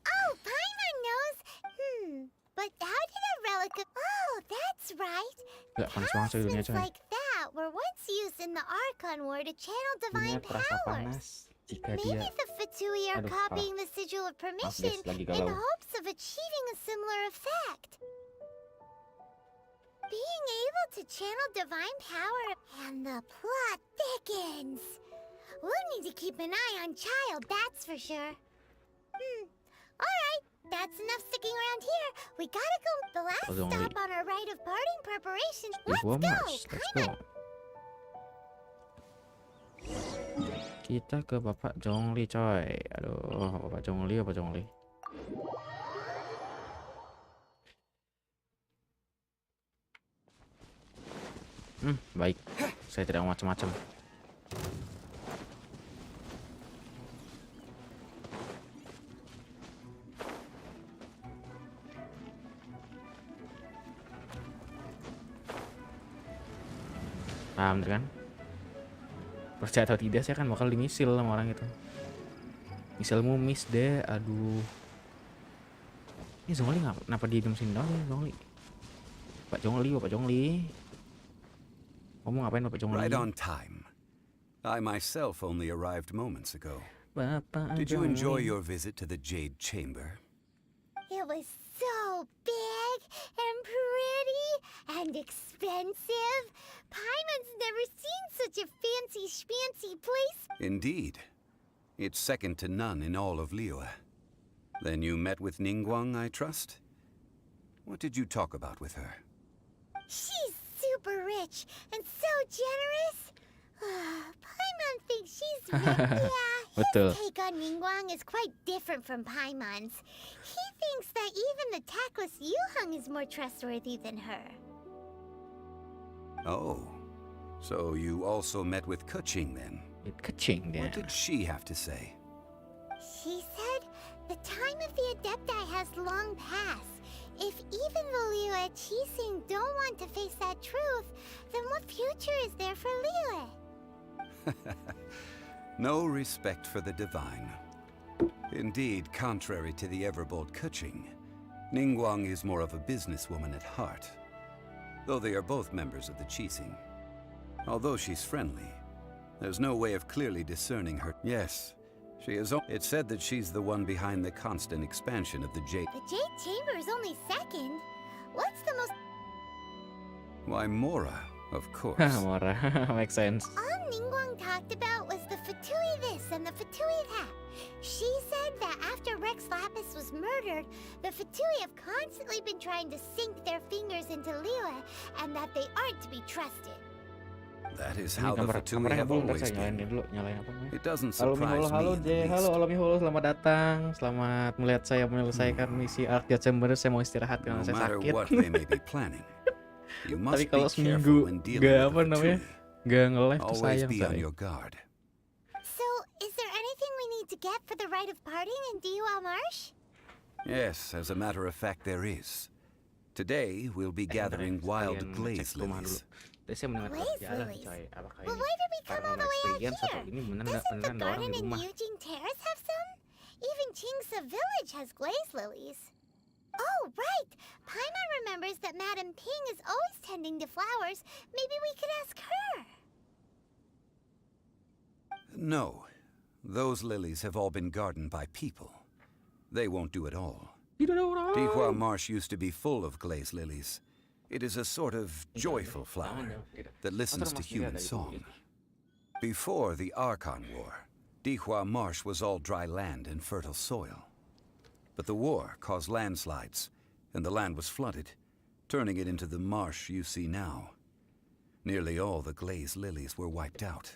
Oh, Paimon knows. But how did a relic of... Oh, that's right. Gak panas banget sih dunia Talismans coy. like that were once used in the Archon War to channel Dunia divine terasa powers. panas jika Maybe dia. the Fatui are Aduh, copying the Sigil of Permission lagi in galau. hopes of achieving a similar effect. Being able to channel divine power, and the plot thickens. We'll need to keep an eye on Child, that's for sure. Alright, that's enough sticking around here. We gotta go. The last Zhongli. stop on our rite of parting preparations. Ih, Let's gua go. mas, let's go. Kita ke Bapak Zhongli coy. Aduh, Bapak Zhongli apa Zhongli? Baik. Saya tidak mau macam-macam. Paham kan? Percaya atau tidak, saya kan bakal dimisil sama orang itu. Misilmu miss deh, aduh. Ini Zhongli kenapa diem sini dong ya Zhongli? Pak Zhongli. Kamu ngapain Bapak Zhongli? Right on time. I myself only arrived moments ago. Bapak Did you enjoy Zhongli. your visit to the Jade Chamber? It was so big and pretty and And expensive. Paimon's never seen such a fancy schmancy place. Indeed. It's second to none in all of Liyue. Then you met with Ningguang, I trust? What did you talk about with her? She's super rich and so generous. Paimon thinks she's rich. Yeah, Betul. his take on Ningguang is quite different from Paimon's. He thinks that even the tactless Yuheng is more trustworthy than her. Oh. So you also met with Keqing then? Kecing dia. What did she have to say? She said the time of the Adepti has long passed. If even the Liyue Qixing don't want to face that truth, then what future is there for Liyue? No respect for the divine. Indeed, contrary to the ever-bold Keqing, Ningguang is more of a businesswoman at heart, though they are both members of the Qixing. Although she's friendly, there's no way of clearly discerning her. Yes, she is. It's said that she's the one behind the constant expansion of the Jade. The Jade Chamber is only second. What's the most... Why, Mora, of course. Mora. Make sense. All Ningguang talked about was the Fatui this and the Fatui that. She said that after Rex Lapis was murdered, the Fatui have constantly been trying to sink their fingers into Liyue, and that they aren't to be trusted. That is Ini how the Fatui kameranya have belum, ntar always saya nyalain been. dulu, nyalain apa namanya? It doesn't Halo surprise Miholo, halo me in the Jade, halo, least. halo Miholo, selamat datang, selamat melihat saya menyelesaikan misi Arc Desember. Saya mau istirahat karena No saya matter sakit. what they may be planning, you must Tapi be kalau careful seminggu when dealing gak with apa the namanya, Fatui. gak nge-live tuh Always sayang be on saya. your guard. So, is there anything we need to get for the rite of parting in Diwa Marsh? Yes, as a matter of fact, there is. Today, we'll be gathering wild glaze lilies. Tadi saya mendengar Glaze jalan lilies? coy, apakah Well, ini why did we come all the way out experience atau here? ini beneran Doesn't the beneran ada orang garden di in rumah? Yujing Terrace have some? Even Qingsa Village has glaze lilies. Oh, right! Paimon remembers that Madame Ping is always tending to flowers. Maybe we could ask her. No, those lilies have all been gardened by people. They won't do it all. Dihua Marsh used to be full of glaze lilies. It is a sort of joyful flower that listens to human song. Before the Archon War, Dihua Marsh was all dry land and fertile soil. But the war caused landslides, and the land was flooded, turning it into the marsh you see now. Nearly all the glaze lilies were wiped out.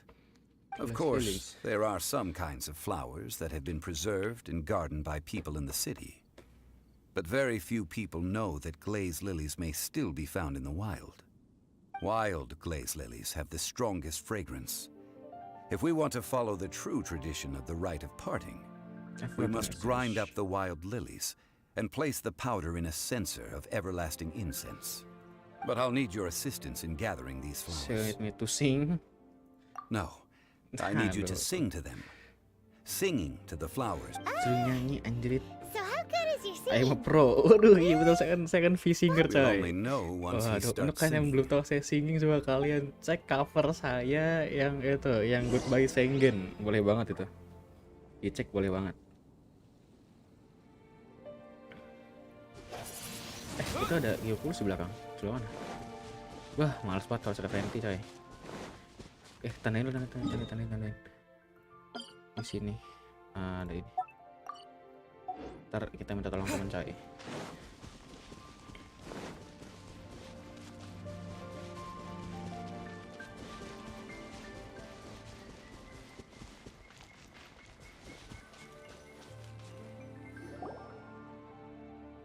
Of course, there are some kinds of flowers that have been preserved and gardened by people in the city. But very few people know that glaze lilies may still be found in the wild. Wild glaze lilies have the strongest fragrance. If we want to follow the true tradition of the rite of parting, we must grind up the wild lilies and place the powder in a censer of everlasting incense. But I'll need your assistance in gathering these So flowers. it me to sing. No, I need you to sing to them. Singing to the flowers. Suruh nyanyi anjrit. So how good is your I'm a singing? pro. Waduh, iya betul, saya kan V-singer We'll only coy. know once he Waduh, starts untuk kan yang singing. belum tahu saya singing, coba kalian cek cover saya yang itu, yang Goodbye Sengen. Boleh banget itu. Dicek boleh banget. Itu ada Gyokul di belakang. Sebelah mana? Wah, males banget kalau ada Venti coy. Tandain dulu, tandain. Di sini ada ini. Ntar kita minta tolong teman coy.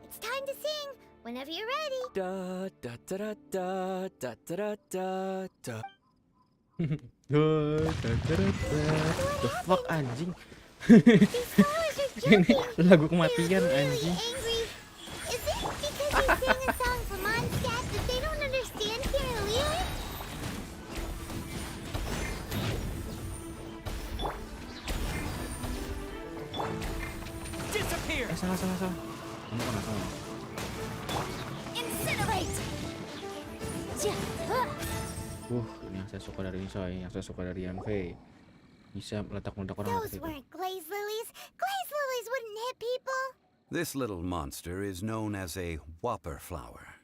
It's time to sing. Whenever you're ready. Da da da da da da da da da. The fuck anjing. These flowers are Ini jumping. lagu They're kematian really anjing. angry. Is it because you sing a song for Mondstadt that they don't understand here in Liyue? Disappear! Salah. Kamu kena salah. Incinerate! Ini yang saya suka dari ini coy, yang saya suka dari Yanve. Bisa meledak-meledak orang Those gitu. weren't glaze lilies. Glaze lilies wouldn't hit people. This little monster is known as a whopper flower.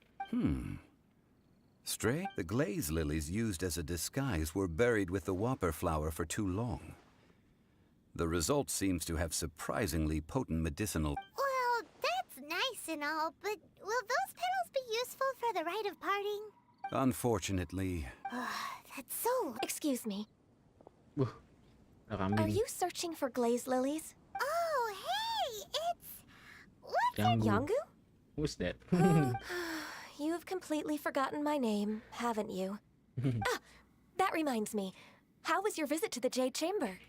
Stray? The glaze lilies used as a disguise were buried with the whopper flower for too long. The result seems to have surprisingly potent medicinal... Well, that's nice and all, but will those petals be useful for the rite of parting? Unfortunately... That's so... Excuse me. Ada Are kambing. you searching for glaze lilies? Oh, hey, it's... What's Yanggu. Yangu? Who's that? You've completely forgotten my name, haven't you? That reminds me. How was your visit to the Jade Chamber?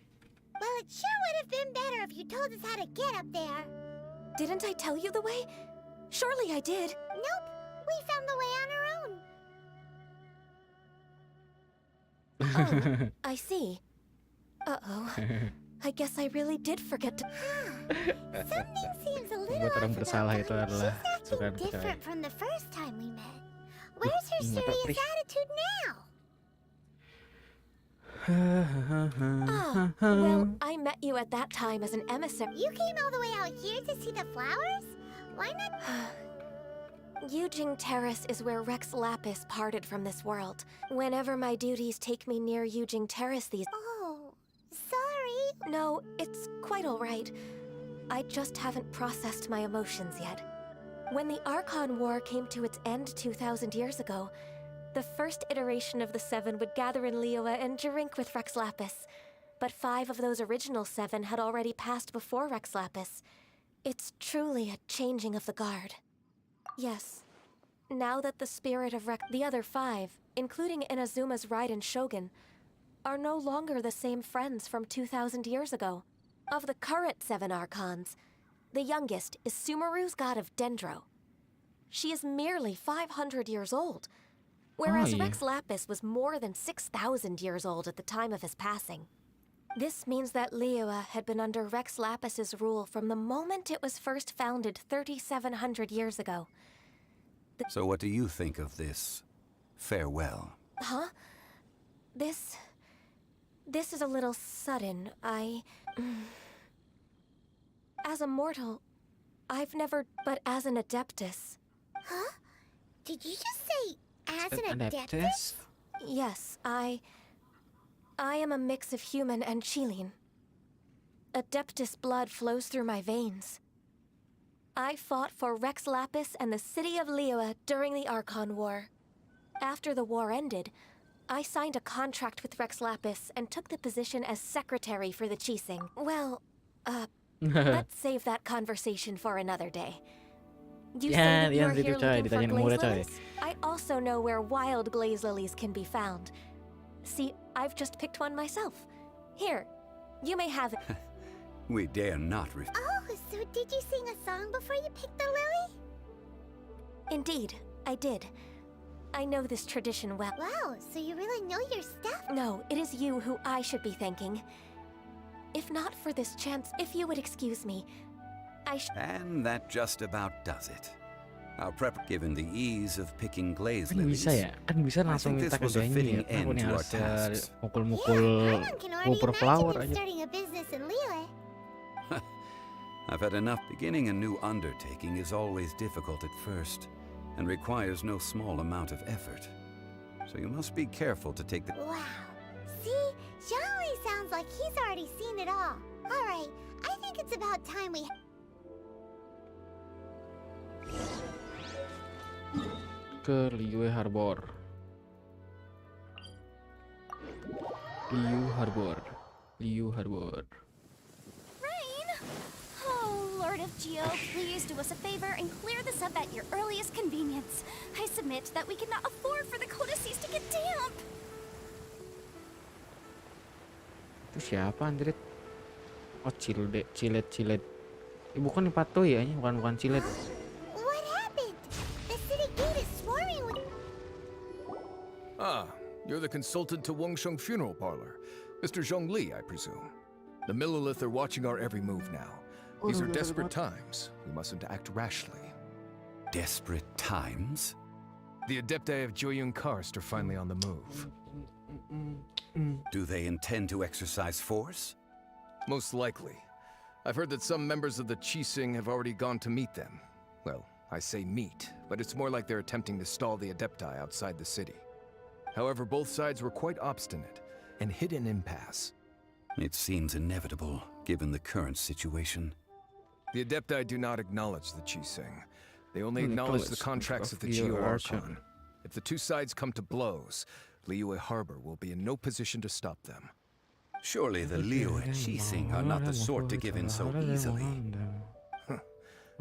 Well, it sure would have been better if you told us how to get up there. Didn't I tell you the way? Surely I did. Nope, we found the way on our own. Oh, I see. Uh-oh. I guess I really did forget to... Something seems a little Buat orang off bersalah about itu Bunny. adalah She's suka acting percaya. different from the first time we met. Where's her nggak serious terperih. attitude now? Well, I met you at that time as an emissary. You came all the way out here to see the flowers? Why not? Yujing Terrace is where Rex Lapis parted from this world. Whenever my duties take me near Yujing Terrace these... Oh, sorry. No, it's quite all right. I just haven't processed my emotions yet. When the Archon War came to its end 2,000 years ago, the first iteration of the Seven would gather in Liyue and drink with Rex Lapis. But 5 of those original 7 had already passed before Rex Lapis. It's truly a changing of the guard. Yes. Now that the spirit of Rex... The other 5, including Inazuma's Raiden Shogun, are no longer the same friends from 2,000 years ago. Of the current 7 Archons, the youngest is Sumeru's god of Dendro. She is merely 500 years old, whereas yeah. Rex Lapis was more than 6,000 years old at the time of his passing. This means that Liyue had been under Rex Lapis's rule from the moment it was first founded 3,700 years ago. So what do you think of this farewell? Huh? This is a little sudden. As a mortal, I've never... But as an Adeptus... Huh? Did you just say as an Adeptus? Adeptus? Yes, I am a mix of human and Chilean. Adeptus blood flows through my veins. I fought for Rex Lapis and the city of Liyue during the Archon War. After the war ended, I signed a contract with Rex Lapis and took the position as secretary for the Qixing. Well, let's save that conversation for another day. You say that you're here looking for glaze lilies? I also know where wild glaze lilies can be found. See, I've just picked one myself. Here, you may have it. We dare not Oh, so did you sing a song before you picked the lily? Indeed, I did. I know this tradition well. Wow, so you really know your stuff? No, it is you who I should be thanking. If not for this chance, if you would excuse me, And that just about does it. Our prep, given the ease of picking glaze Kan lilies, bisa ya? Kan bisa I langsung think minta this ke was a Benny fitting ya. Kenapa end nih to our harus tasks. mukul-mukul Yeah, Paimon can already whopper flower imagine him aja. starting a business in Liyue. I've had enough. Beginning a new undertaking is always difficult at first, and requires no small amount of effort. So you must be careful to take the... Wow. See? Zhongli sounds like he's already seen it all. Alright, I think it's about time we... Ke Liyue Harbor. Liyue Harbor. Rain! Oh, Lord of Geo, please do us a favor and clear this up at your earliest convenience. I submit that we cannot afford for the codices to get damp. Itu siapa Andrit? Oh, Cilet. Bukan nih Pato ya, bukan Cilet. What happened? The city gate is swarming with... Ah, you're the consultant to Wangsheng Funeral Parlor. Mr. Zhongli, I presume. The Millilith are watching our every move now. These are desperate times. We mustn't act rashly. Desperate times? The Adepti of Joyun Karst are finally on the move. Do they intend to exercise force? Most likely. I've heard that some members of the Qixing have already gone to meet them. Well, I say meet, but it's more like they're attempting to stall the Adepti outside the city. However, both sides were quite obstinate and hit an impasse. It seems inevitable, given the current situation. The Adepti do not acknowledge the Qiseng. They only acknowledge the contracts of the Geo-Archon. If the two sides come to blows, Liyue Harbor will be in no position to stop them. Surely the Liyue Qiseng are not the sort to give in so easily.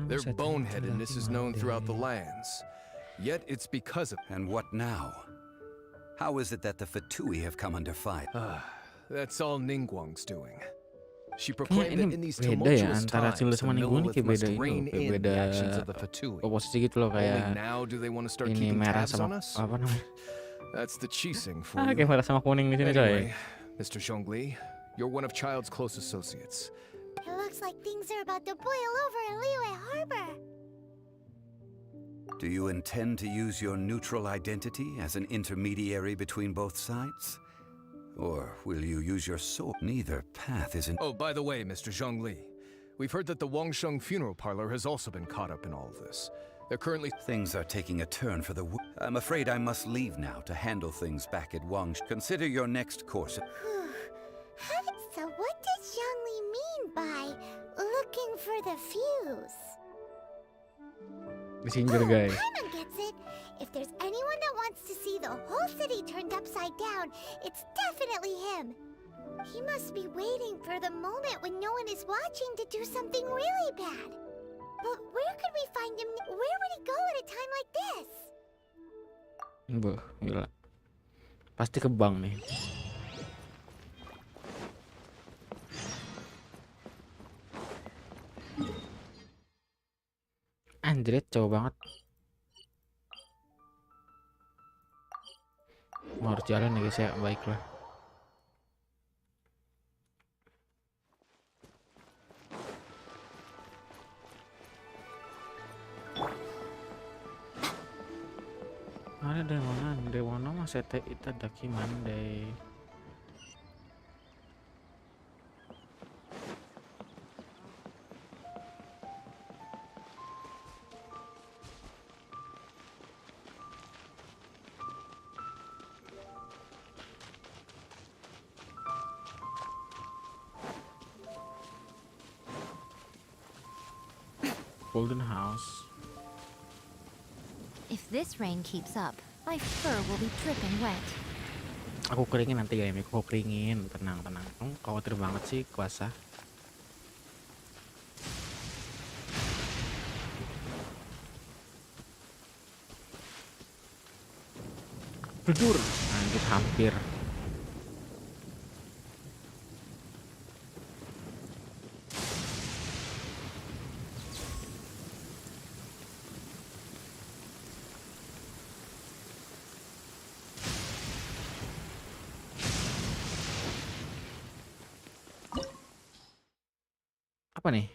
Their boneheadedness is known throughout the lands. Yet it's because of... And what now? How is it that the Fatui have come under fire? That's all Ningguang's doing. She proclaimed Kayaknya that ini in these beda ya tumultuous antara times, Cilu the sama Ningguang ini Millelith kayak must beda rein ini, in beda the actions of the Fatui. posisi gitu loh Only kayak now do they want to start ini keeping merah tabs on sama us? apa namanya? That's the Qiseng for Kayak you. merah sama kuning di sini coy. Anyway, Mr. Zhongli, you're one of Child's close associates. It looks like things are about to boil over in Liyue Harbor. Do you intend to use your neutral identity as an intermediary between both sides? Or will you use your sword? Neither path is Oh, by the way, Mr. Zhongli, we've heard that the Wangsheng funeral parlor has also been caught up in all of this. They're currently... Things are taking a turn for the I'm afraid I must leave now to handle things back at Wangsh. Consider your next course. So what does Zhongli mean by looking for the fuse? Disinjur guys. Paimon gets it. If there's anyone that wants to see the whole city turned upside down, it's definitely him. He must be waiting for the moment when no one is watching to do something really bad. But where could we find him? Where would he go at a time like this? Buh, gila. Pasti ke bank nih. Anjrit, jauh banget. Mau harus jalan ya guys ya, baiklah. Ada dari mana? Dari mana mas sete itadaki mandai. Golden House. If this rain keeps up, my fur will be dripping wet. Aku keringin nanti ya, aku keringin. Tenang. Kamu khawatir banget sih, kuasa. Tidur. Lanjut hampir. Apa nih?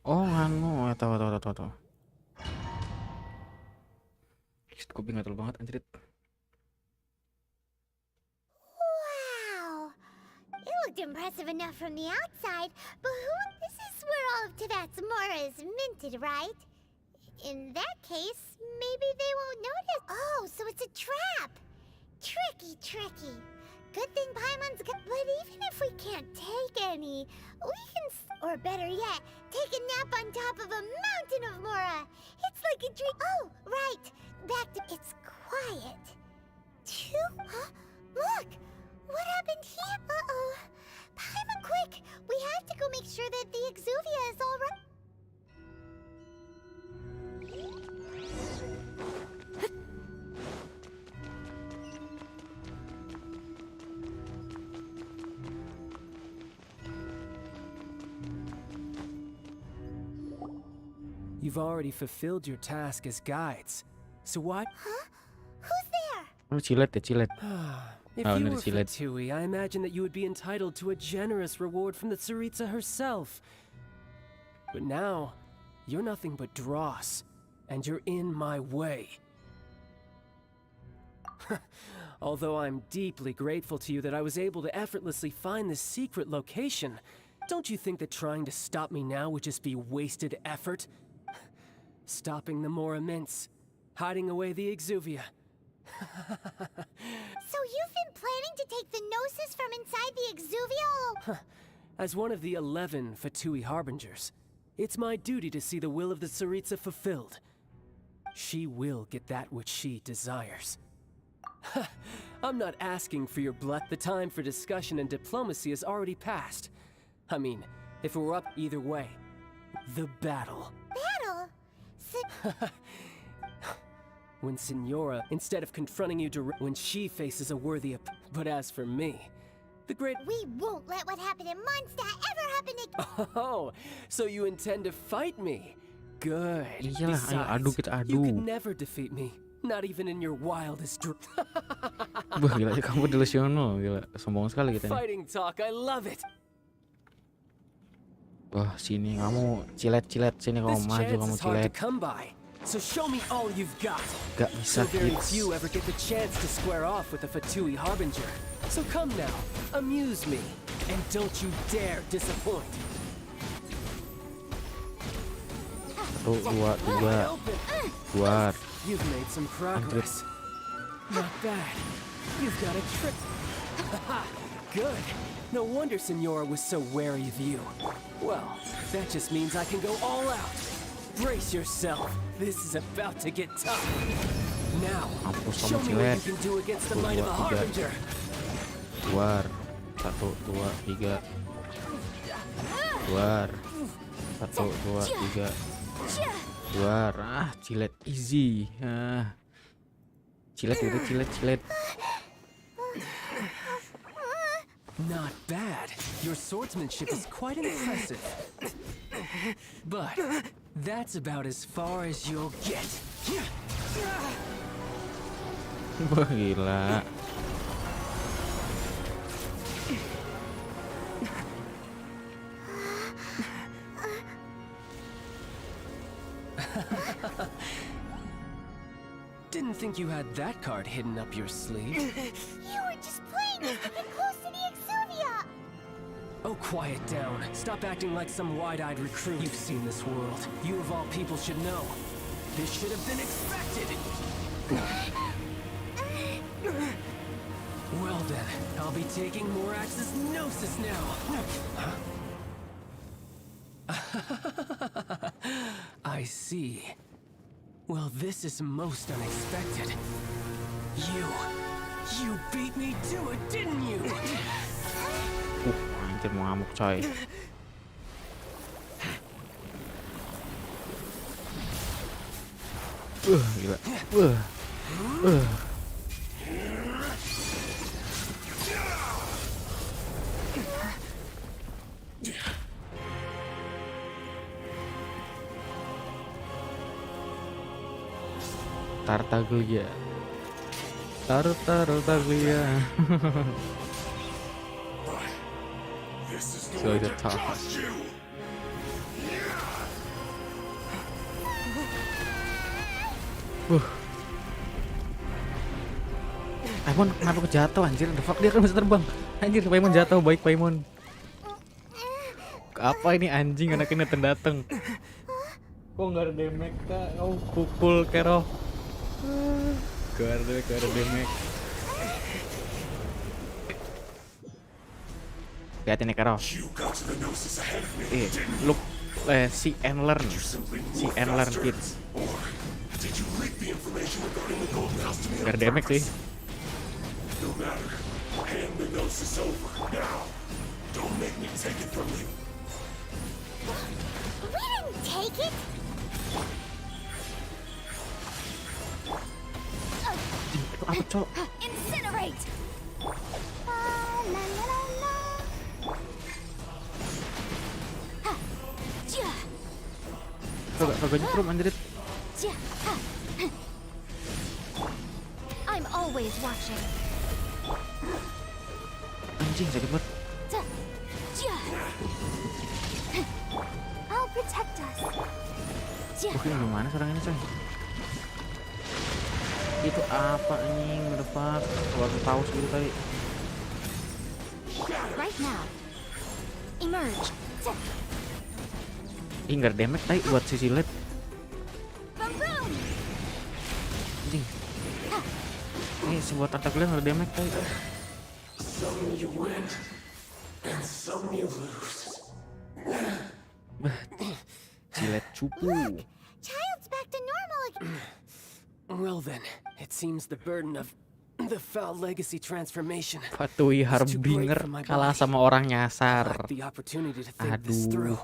Oh, anu, tahu. Kuping gatel banget anjrit. Wow! It looked impressive enough from the outside, but this is where all of Teyvat's Mora is minted, right? In that case, maybe they won't notice. Oh, so it's a trap! Tricky. Good thing Paimon's got... But even if we can't take any, we can... Or better yet, take a nap on top of a mountain of Mora. It's like a dream... Oh, right. Back to... It's quiet. Huh? Look! What happened here? Uh-oh. Paimon, quick! We have to go make sure that the Exuvia is all right. You've already fulfilled your task as guides, so why? Huh? Who's there? Oh, cilet. If Oh, you no, were Cilet. Fatui, I imagine that you would be entitled to a generous reward from the Tsaritsa herself. But now, you're nothing but dross, and you're in my way. Although I'm deeply grateful to you that I was able to effortlessly find this secret location, don't you think that trying to stop me now would just be wasted effort? stopping the more immense, hiding away the exuvia. So you've been planning to take the gnosis from inside the exuvia? As one of the 11 Fatui Harbingers, it's my duty to see the will of the Tsaritsa fulfilled. She will get that which she desires. I'm not asking for your blood. The time for discussion and diplomacy has already passed. I mean, if it were up either way, the battle. Battle? When Signora, instead of confronting you when she faces a worthy but as for me, the great— We won't let what happened in Mondstadt ever happen again! Oh, so you intend to fight me? Good. Iyalah, ayo adu kita You adu. could never defeat me, not even in your wildest dreams. Wah, gila kamu delusional, gila. Sombong sekali kita nih. Fighting talk, I love it. Wah, sini kamu cilet-cilet, sini kamu This maju, chance kamu is hard to cilet. come by, so show me all you've got. Gak bisa So very hits. few ever get the chance to square off with a Fatui Harbinger. So come now, amuse me, and don't you dare disappoint. 1, 2, 3, keluar. You've made some progress. Not bad. You've got a trick. Good. No wonder Signora was so wary of you. Well, that just means I can go all out. Brace yourself. This is about to get tough. Now, Mampus show kamu me what cilet. you can do against the 1, might of a 2, 3. Harbinger. Keluar. 1, 2, 3. Keluar. 1, 2, 3. Keluar. Ah, cilet easy. Ah. Cilet itu cilet. Not bad. Your swordsmanship is quite impressive. But that's about as far as you'll get. Wah, gila. Didn't think you had that card hidden up your sleeve. You were just playing us to get close to the exuvia! Oh, quiet down. Stop acting like some wide-eyed recruit. You've seen this world. You of all people should know. This should have been expected. Well then, I'll be taking Morax's Gnosis now. I see. Well, this is most unexpected. You beat me to it, didn't you? Anjir mau ngamuk coy. Gila. Tartaglia. So the top. Paimon kenapa kejatuh anjir? The fuck, dia kan bisa terbang. Anjir, Paimon jatuh, baik Paimon. Apa ini anjing, anak ini datang. Kok nggak ada damage kak? Kau pukul Kero. Gak ada damage. Lihat ini Kero. Look, see and learn. See and learn kids. Gak ada damage sih. No matter. Hand the gnosis over now. Don't make me take it from you. We didn't take it! Itu apa cok? Incinerate! Kagak nyetrum anjir. I'm always watching. Anjing sakit banget. I'll protect us. Oke, gimana sekarang ini coy? Itu apa anjing? What the fuck? Baru tahu gitu tadi. Right now. Emerge. Ih, nggak ada damage tadi buat si silet. buat attack kalian ada damage kali. Some you win, and some you lose. Jilet cupu. Child's back to normal again. Well then, it seems the burden of the foul legacy transformation Fatui is too great Harbinger for my kalah body. sama orang I nyasar. lacked the opportunity to think this through.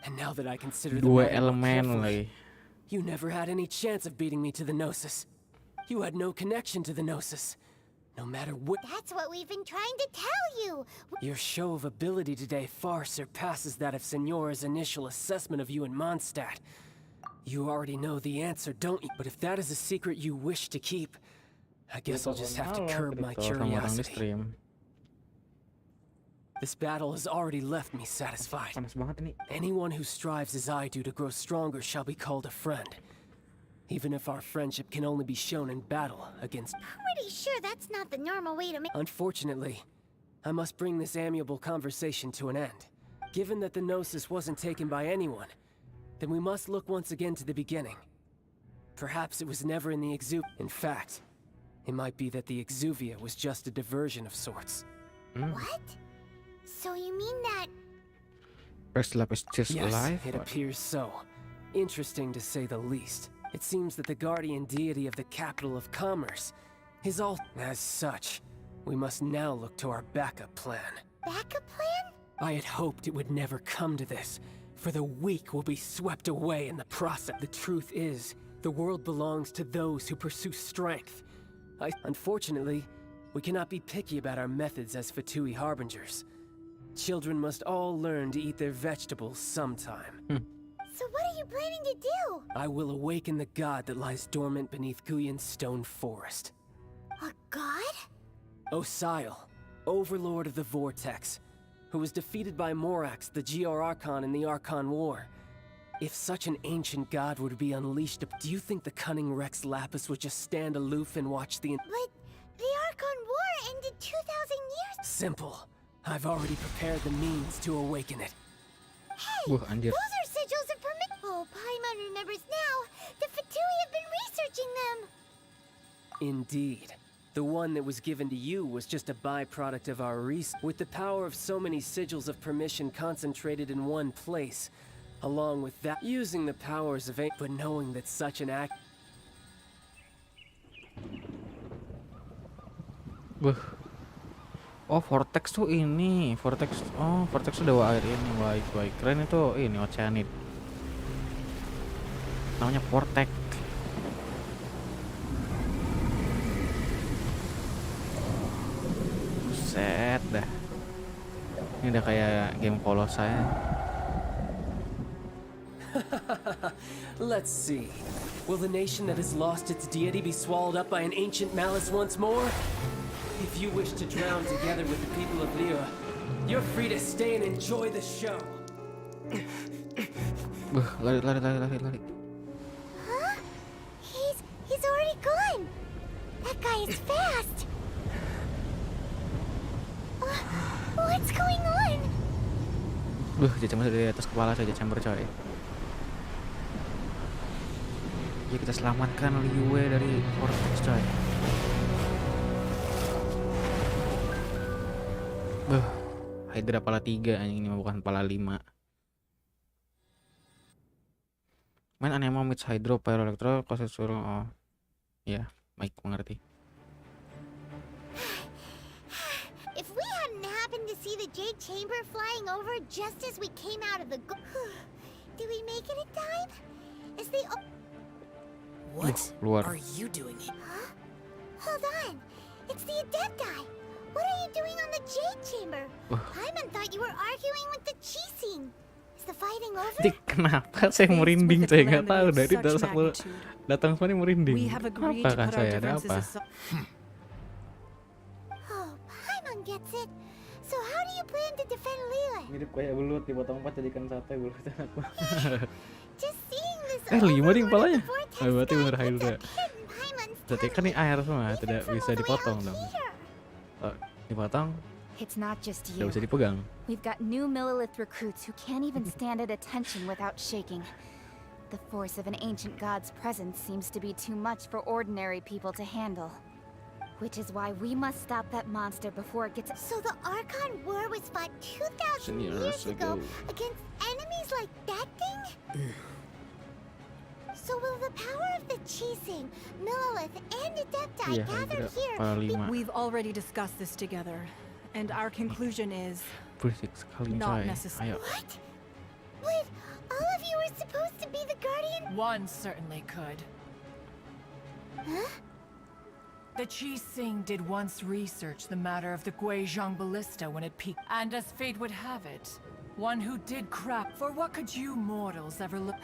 And now that I consider the Dua matter more elemen carefully, lagi. you never had any chance of beating me to the Gnosis. You had no connection to the Gnosis. No matter what. That's what we've been trying to tell you. Your show of ability today far surpasses that of Signora's initial assessment of you in Mondstadt. You already know the answer, don't you? But if that is a secret you wish to keep, I guess I'll just have to curb my curiosity. This battle has already left me satisfied. Panas banget ini. Anyone who strives as I do to grow stronger shall be called a friend. Even if our friendship can only be shown in battle against... Pretty sure that's not the normal way to make... Unfortunately, I must bring this amiable conversation to an end. Given that the Gnosis wasn't taken by anyone, then we must look once again to the beginning. Perhaps it was never in the In fact, it might be that the Exuvia was just a diversion of sorts. What? So you mean that... Rex Lab is just Yes, alive? it appears so. Interesting to say the least. It seems that the guardian deity of the capital of commerce is all... As such, we must now look to our backup plan. Backup plan? I had hoped it would never come to this, for the weak will be swept away in the process. The truth is, the world belongs to those who pursue strength. Unfortunately, we cannot be picky about our methods as Fatui Harbingers. Children must all learn to eat their vegetables sometime. So what are you planning to do? I will awaken the god that lies dormant beneath Guyan's stone forest. A god? Osial, overlord of the Vortex, who was defeated by Morax, the GR Archon in the Archon War. If such an ancient god were to be unleashed, do you think the cunning Rex Lapis would just stand aloof and watch the... But the Archon War ended 2,000 years... Simple. I've already prepared the means to awaken it. Hey, those are sigils of permit... Oh, Paimon remembers now. The Fatui have been researching them. Indeed. The one that was given to you was just a byproduct of our research. With the power of so many sigils of permission concentrated in one place, along with that, using the powers of but knowing that such an act... Oh, Vortex tuh ini. Vortex. Oh, Vortex tuh dewa air ini. Baik. Keren itu ini Oceanid. Namanya Vortex. Set dah. Ini udah kayak game polos saya. Let's see. Will the nation that has lost its deity be swallowed up by an ancient malice once more? If you wish to drown together with the people of Liyue, you're free to stay and enjoy the show. Lari. Huh? He's already gone. That guy is fast. What's going on? Jade Chamber di atas kepala saya, Jade Chamber coy. Ya kita selamatkan Liyue dari Vortex coy. Hydra pala 3 anjing, ini bukan pala 5. Main Anemo Mits Hydro Pyro Electro Closet suruh. Oh. Ya, baik mengerti. If we hadn't happened to see the Jade Chamber flying over just as we came out of the did we make it in time? Is the What Luar. are you doing here? Huh? Hold on. It's the Adepti. What are you doing on the Jade Chamber? Paimon thought you were arguing with the Chising. Is the fighting over? Dik, kenapa saya merinding? Saya nggak tahu dari datang semua merinding. Apakah saya ada apa? Oh, Paimon gets it. So how do you plan to defend Liyue? Mirip kayak belut dipotong 4 jadikan sate belut aku. Just seeing this 5 ding palanya. vortex Berarti bener guy puts Hydra. a pin in Paimon's Berarti kan ini air semua, tidak bisa dipotong dong. Oh, dipotong, It's not just tidak you. bisa dipegang. We've got new Millilith recruits who can't even stand at attention without shaking. The force of an ancient god's presence seems to be too much for ordinary people to handle. Which is why we must stop that monster before it gets... So the Archon War was fought 2,000 years ago against enemies like that thing? So will the power of the Chising, Millelith, and Adepti gather here? We've already discussed this together, and our conclusion is sekali not coy. necessary. Ayo. What? But all of you were supposed to be the Guardian? One certainly could. Huh? The Qi-Sing did once research the matter of the Guizhong ballista when it peaked. And as fate would have it, one who did crap, for what could you mortals ever look...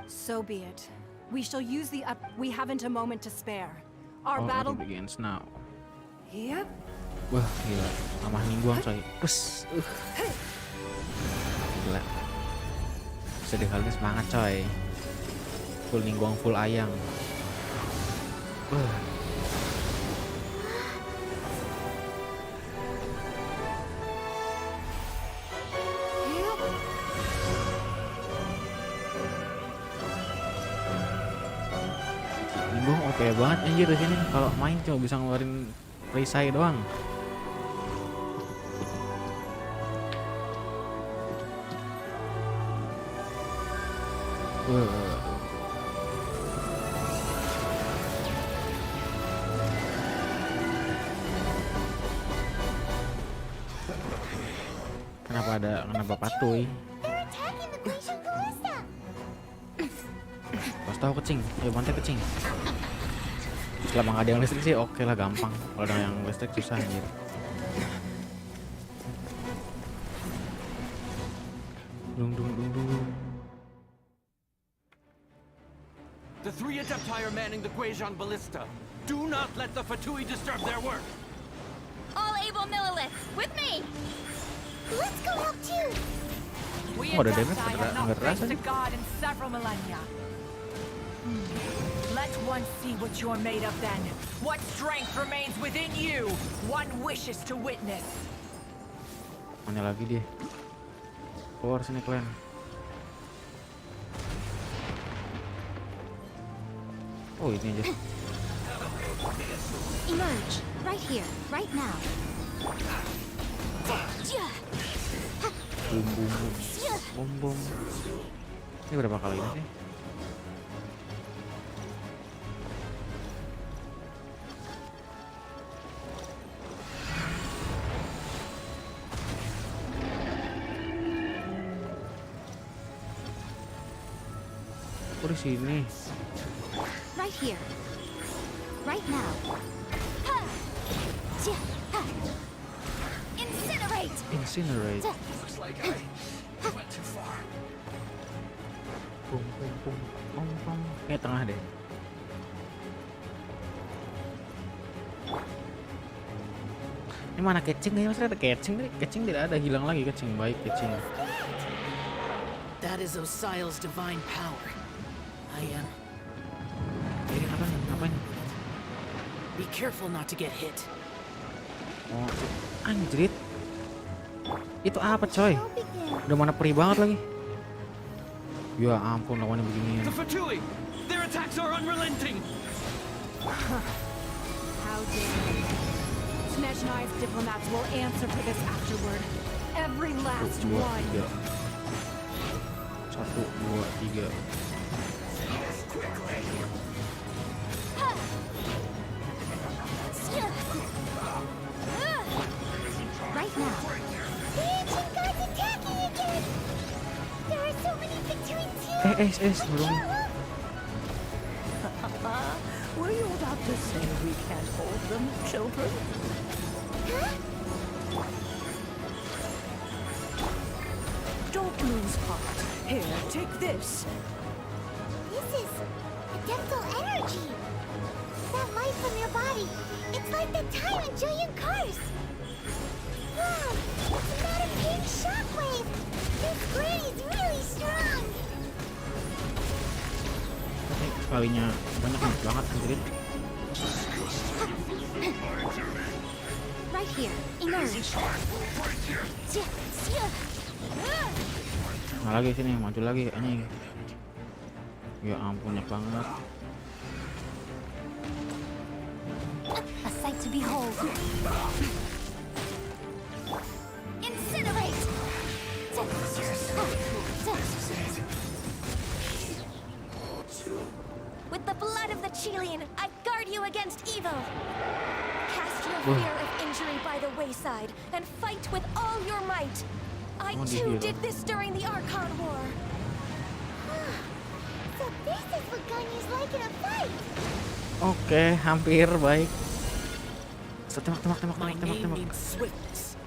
So be it. We shall use the we haven't a moment to spare. Our battle begins now. Yep. Wah, gila. Sama Ningguang coy. Pus. Gila. Sedih kali ini semangat coy. Full Ningguang, full ayang. Ningguang OP banget anjir di sini. Kalau main cuma bisa ngeluarin perisai doang. Kenapa patuh? Pas tahu kecing, ayo bantai kecing. Selama nggak ada yang listrik sih oke lah, gampang. Kalau ada yang listrik susah anjir. Dung. The 3 Adepti are manning the Guizhong ballista. Do not let the Fatui disturb their work. All able Millelith, with me! Let's go help too! We ada Adepti damage, have not nggak faced terasa a god in several millennia. Let one see what you're made of then. What strength remains within you. One wishes to witness. Mana lagi dia? Keluar sini kalian. Oh ini aja. Emerge, right here, right now. Bum. Ini berapa kali ini sih? Oh di sini. Right here, right now. Incinerate. Looks like I went too far. Bum. Kayak tengah deh. Ini mana catching ya? Masih ada catching nih? Catching tidak ada, hilang lagi catching. Baik catching. That is Osial's divine power. I am. Ini apa ini? Be careful not to get hit. Oh, anjrit. Itu apa coy? Udah mana perih banget lagi. Ya ampun lawannya begini. The Fatui! Their attacks are unrelenting! How dare you? Snezhnai's diplomats will answer for this afterward. Every last one. 1, 2, 3. Right now. The ancient gods attacking again! There are so many between two! Belum. Were you about to say we can't hold them, children? Huh? Don't lose heart. Here, take this. This is Adeptal energy! That light from your body, it's like the time in Julian Cars! Wow! It's not a pink shockwave! This grid is really strong! Ini sekalinya banyak banget anjrit. Right here, emerge. Nah lagi sini, maju lagi anjing. Ya ampun banyak banget. to behold. Incinerate! With the blood of the Chilean, I guard you against evil. Cast your fear of injury by the wayside and fight with all your might. I too did this during the Archon War. So this is what Ganyu's like in a fight. Oke, hampir baik. Tembak. My name means swiftness.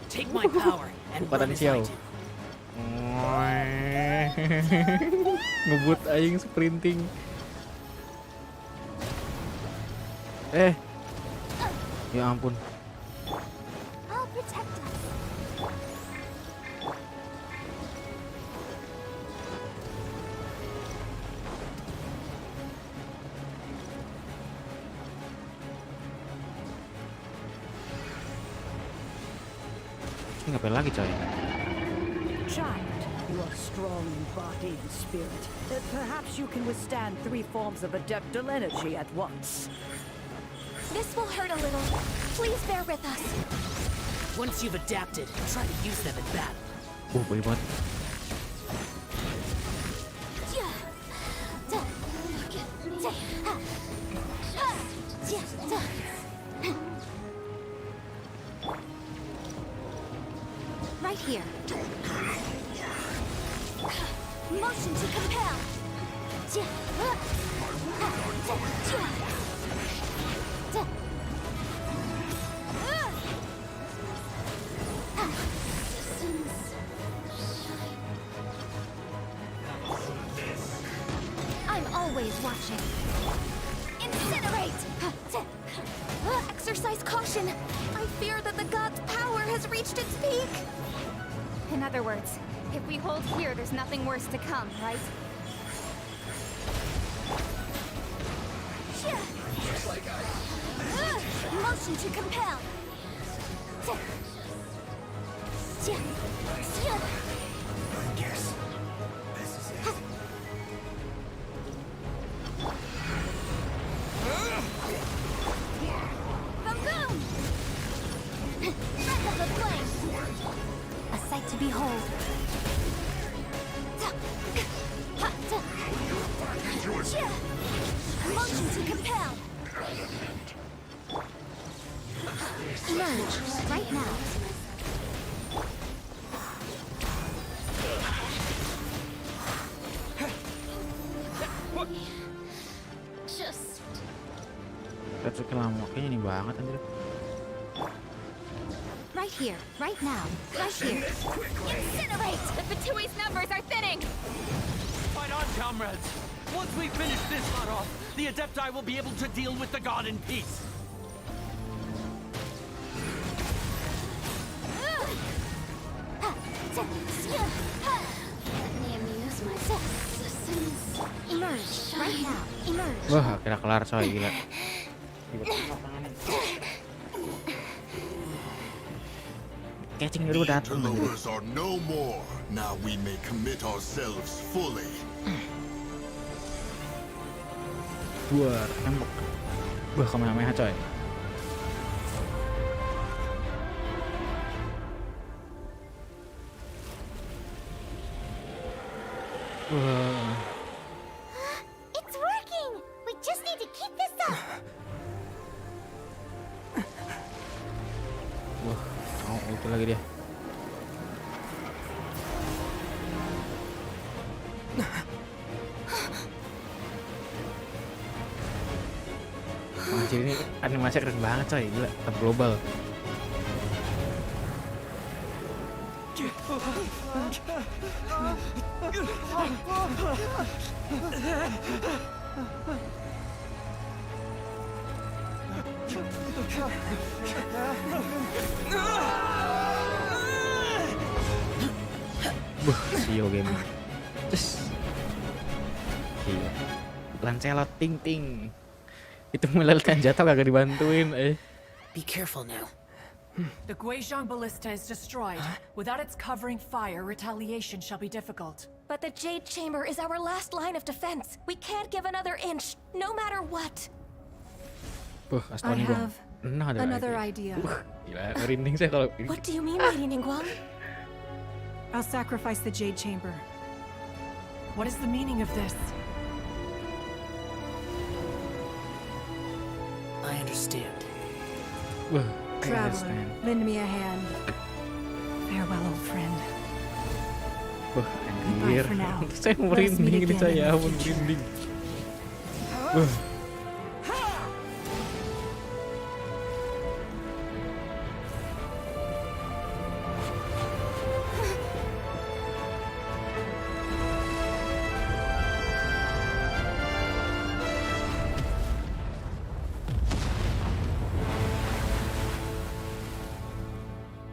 Take my power and run as I do. Ngebut aing sprinting. Ya ampun. I'll protect us. Ini ngapain lagi coy? Child, you are strong in body and spirit. Perhaps you can withstand 3 forms of adeptal energy at once. This will hurt a little. Please bear with us. Once you've adapted, try to use them in battle. Boleh banget. Right here. Motion to compel. I'm always watching. Incinerate! Exercise caution. I fear that the god's power has reached its peak. In other words, if we hold here, there's nothing worse to come, right? Motion to compel. Yes. This is it. The moon! Breath of the flame! A sight to behold. Motion to compel. Emerge right now. Just Katsuki lama kayaknya ini banget anjir. right here, right now, right here. Incinerate! The Fatui's numbers are thinning! Fight on, comrades! Once we finish this hunt off, the Adepti will be able to deal with the god in peace. Let me amuse myself. Emerge right now. Emerge. Wah, kira kelar coy, gila. Catching dulu datang anjir. Interlopers are no more. Now we may commit ourselves fully. Buar, tembak. Wah, kamehameha coy. Wah. It's working. We just need to keep this up. Wah, mau ulti lagi dia. Anjir ini animasi keren banget coy, gila, tetap global. Sio game. Cus. Iya. Lancelot ting ting. Itu melelkan jatuh kagak dibantuin Be careful now. The Guizhong Ballista is destroyed. Without its covering fire, retaliation shall be difficult. But the Jade Chamber is our last line of defense. We can't give another inch, no matter what. Buh, I Astoni gua. have Another idea. Gila, merinding saya kalau ini. What do you mean, Lady Ningguang? I'll sacrifice the Jade Chamber. What is the meaning of this? I understand. Wah, I Traveler, understand. lend me a hand. Farewell, old friend. Wah, Goodbye anjir. for now. Saya Let us meet merinding ini again saya, in the ampun future. merinding. Wah.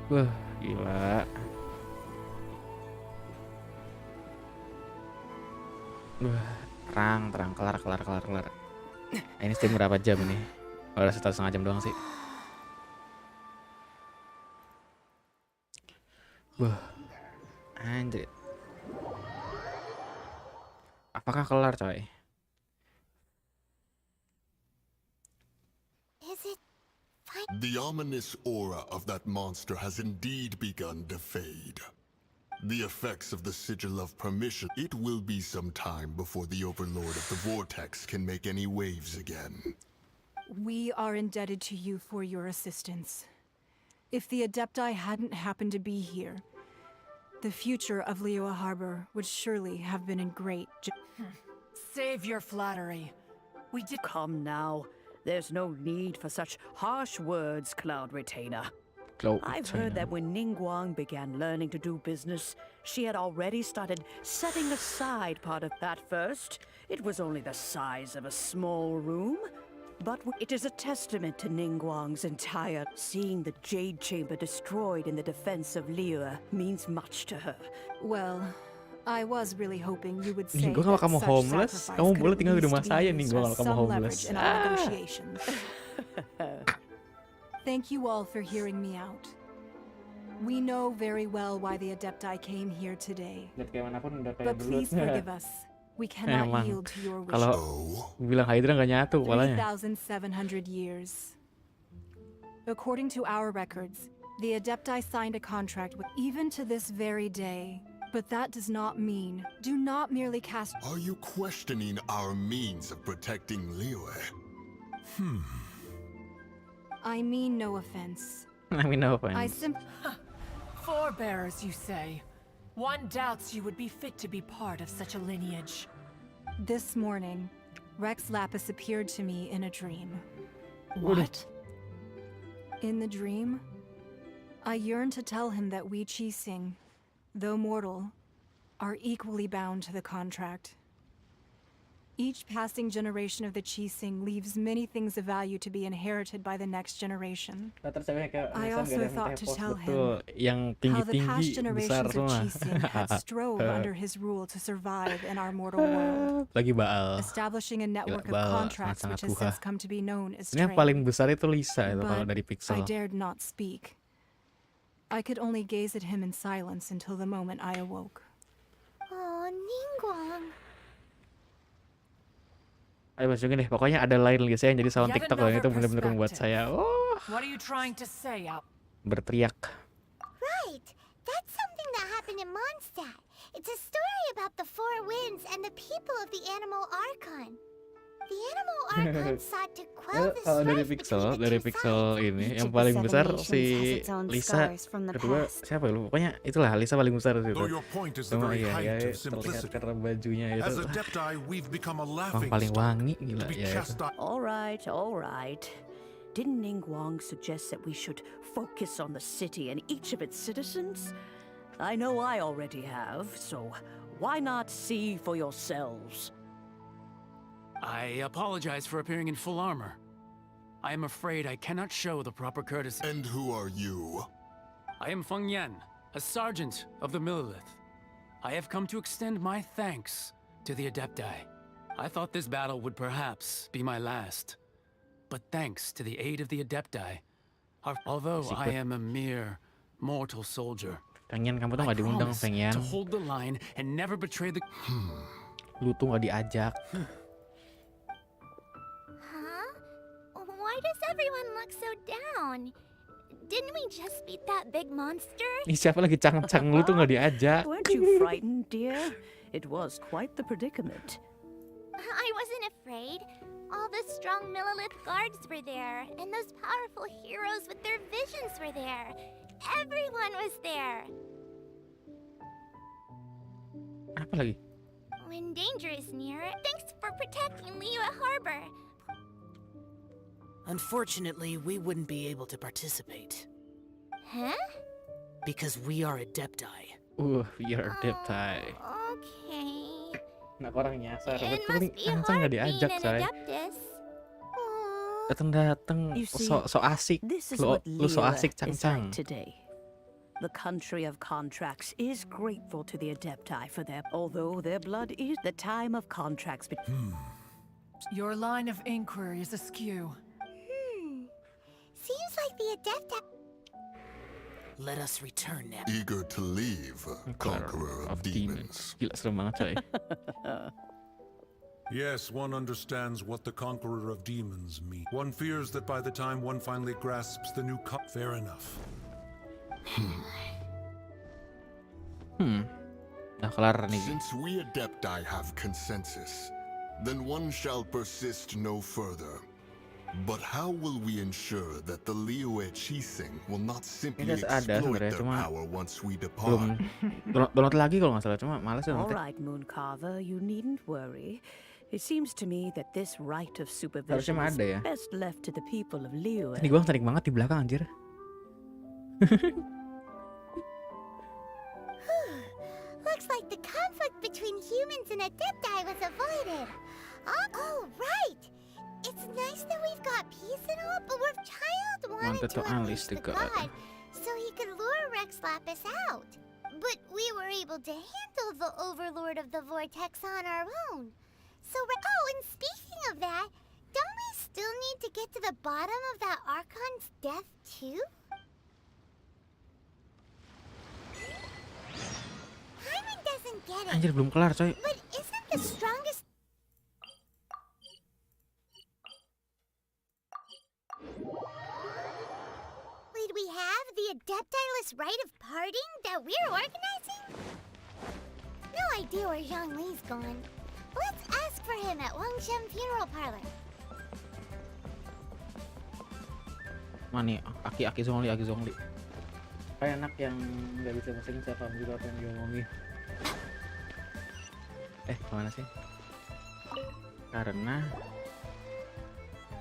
Wah, gila. Wah, terang, kelar. Ini stream berapa jam ini? Udah 1,5 jam doang sih. Wah, anjir. Apakah kelar, coy? Is it The ominous aura of that monster has indeed begun to fade. The effects of the Sigil of Permission. It will be some time before the Overlord of the Vortex can make any waves again. We are indebted to you for your assistance. If the Adepti hadn't happened to be here, the future of Liyue Harbor would surely have been in great Save your flattery. We did. Come now. There's no need for such harsh words, Cloud Retainer. I've heard that when Ningguang began learning to do business, she had already started setting aside part of that first. It was only the size of a small room. But it is a testament to Ningguang's entire... Seeing the Jade Chamber destroyed in the defense of Liyue means much to her. Well, I was really hoping you would say Ningguang, kalau that kamu such homeless, sacrifice kamu could boleh at tinggal di least rumah be saya, used Ningguang, as kalau kamu some homeless. leverage in our negotiations. Thank you all for hearing me out. We know very well why the Adepti came here today. But please forgive us. We cannot Emang, yield to your kalau wishes. bilang Hydra nggak nyatu kepalanya. 3,700 years. According to our records, the Adepti signed a contract with even to this very day. But that does not mean, do not merely cast... Are you questioning our means of protecting Liyue? I mean no offense. I mean no I offense. Forebearers, you say? One doubts you would be fit to be part of such a lineage. This morning, Rex Lapis appeared to me in a dream. What? In the dream, I yearned to tell him that we Qixing, though mortal, are equally bound to the contract. Each passing generation of the Qixing leaves many things of value to be inherited by the next generation. I also thought to tell him how the past generations of Qixing had strove under his rule to survive in our mortal world, Lagi baal. establishing a network of baal, contracts which sangat-sangat has since kuha. come to be known as Ini yang trade. paling besar itu Lisa itu kalau But dari I Pixel. dared not speak. I could only gaze at him in silence until the moment I awoke. Oh, Ningguang. Ayo masukin deh, pokoknya ada lain lagi saya yang jadi sound Yet TikTok yang itu another bener-bener membuat saya What are you trying to say, berteriak. Right. That's something that happened in Mondstadt. It's a story about the four winds and the people of the Animal Archon. The Animal Archon sought to quell the Kalau dari strife Pixel, between the dari two Pixel sides. ini Each yang of the paling seven besar nations si has its own Lisa, scars from the kedua past. siapa ya? Pokoknya itulah Lisa paling besar di situ. Though your point is the Sama very iya, height ya, of terlihat simplicity. karena bajunya itu. As Adepti, we've become a Orang laughing paling stock wangi gila to be ya itu. chastised. All right. Didn't Ningguang suggest that we should focus on the city and each of its citizens? I know I already have, so why not see for yourselves? I apologize for appearing in full armor. I am afraid I cannot show the proper courtesy. And who are you? I am Feng Yan, a sergeant of the Millilith. I have come to extend my thanks to the Adepti. I thought this battle would perhaps be my last. But thanks to the aid of the Adepti, although I am a mere mortal soldier, Feng Yan, kamu tuh nggak diundang, promise Feng Yan. to hold the line and never betray the... Lu tuh nggak diajak. Huh? Why does everyone look so down? Didn't we just beat that big monster? Ih, siapa lagi cang-cang lu tuh nggak diajak? Weren't you frightened, dear? It was quite the predicament. I wasn't afraid. All the strong Millilith guards were there, and those powerful heroes with their visions were there. Everyone was there. Apa lagi? When danger is near, thanks for protecting Liyue Harbor. Unfortunately, we wouldn't be able to participate. Huh? Because we are Adepti. We are Adepti. Okay. Nah, orang nyasar. It Betul nih, must be Cancang nggak hard being diajak, an say. Adeptus. Dateng-dateng, You see, so asik. This is Lu what so Liyue asik, is Cancang. like today. The country of contracts is grateful to the Adepti for their, although their blood is the time of contracts. Your line of inquiry is askew. Seems like the Adepti. Let us return now. Eager to leave, Conqueror of Demons. Gila, serem banget, coy. Yes, one understands what the Conqueror of Demons means. One fears that by the time one finally grasps the new cup, fair enough. Nah, kelar nih. Since we Adepti have consensus, then one shall persist no further. But how will we ensure that the Liyue Chising will not simply exploit their power once we depart? Belum download lagi kalau nggak salah, cuma males ya All nanti. right, Mooncarver, you needn't worry. It seems to me that this right of supervision Harusnya is ada ya. best left to the people of Liyue. Ini gua tarik banget di belakang, anjir. Looks like the conflict between humans and Adepti was avoided. Oh, right! It's nice that we've got peace and all, but our child wanted to unleash the god so he could lure Rex Lapis out. But we were able to handle the Overlord of the Vortex on our own. So, and speaking of that, don't we still need to get to the bottom of that Archon's death too? Hyman doesn't get it. Anjir, belum kelar, coy. But isn't the strongest... Wait, we have the Adepti-less rite of parting that we're organizing? No idea where Zhongli's gone. Let's ask for him at Wangshem Funeral Parlor. Mana nih? Aki Zongli. Kayak anak yang nggak bisa bahasa Inggris apa juga apa yang diomongin. Kemana sih? Karena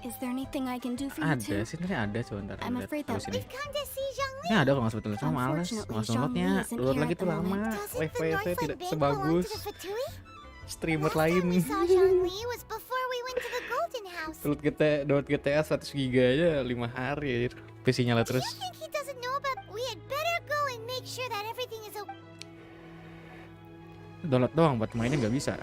Is there anything I can do for you ada too? sih, sebenarnya ada, coba ntar I'm lihat afraid that sini. We've come to see Zhongli. Ini ada kok nggak sebetulnya, cuma males downloadnya. Download lagi tuh lama, wifi saya tidak sebagus streamer lain. We saw Zhongli was before we went to the Golden House. Download GTA 100 GB aja 5 hari anjir. PC nyala terus. You think he doesn't know about? We had better go and make sure that everything is okay. Download doang, buat mainnya nggak bisa.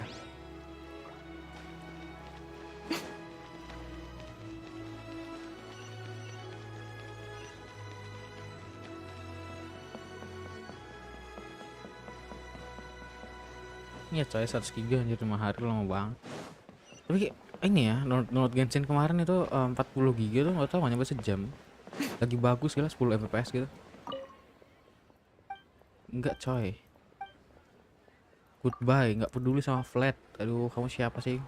Iya coy, 100 GB anjir 5 hari lama banget. Tapi ini ya, download Genshin kemarin itu 40 GB tuh nggak tahu nggak nyampe sejam. Lagi bagus gila 10 fps gitu. Enggak coy. Goodbye, nggak peduli sama flat. Aduh, kamu siapa sih?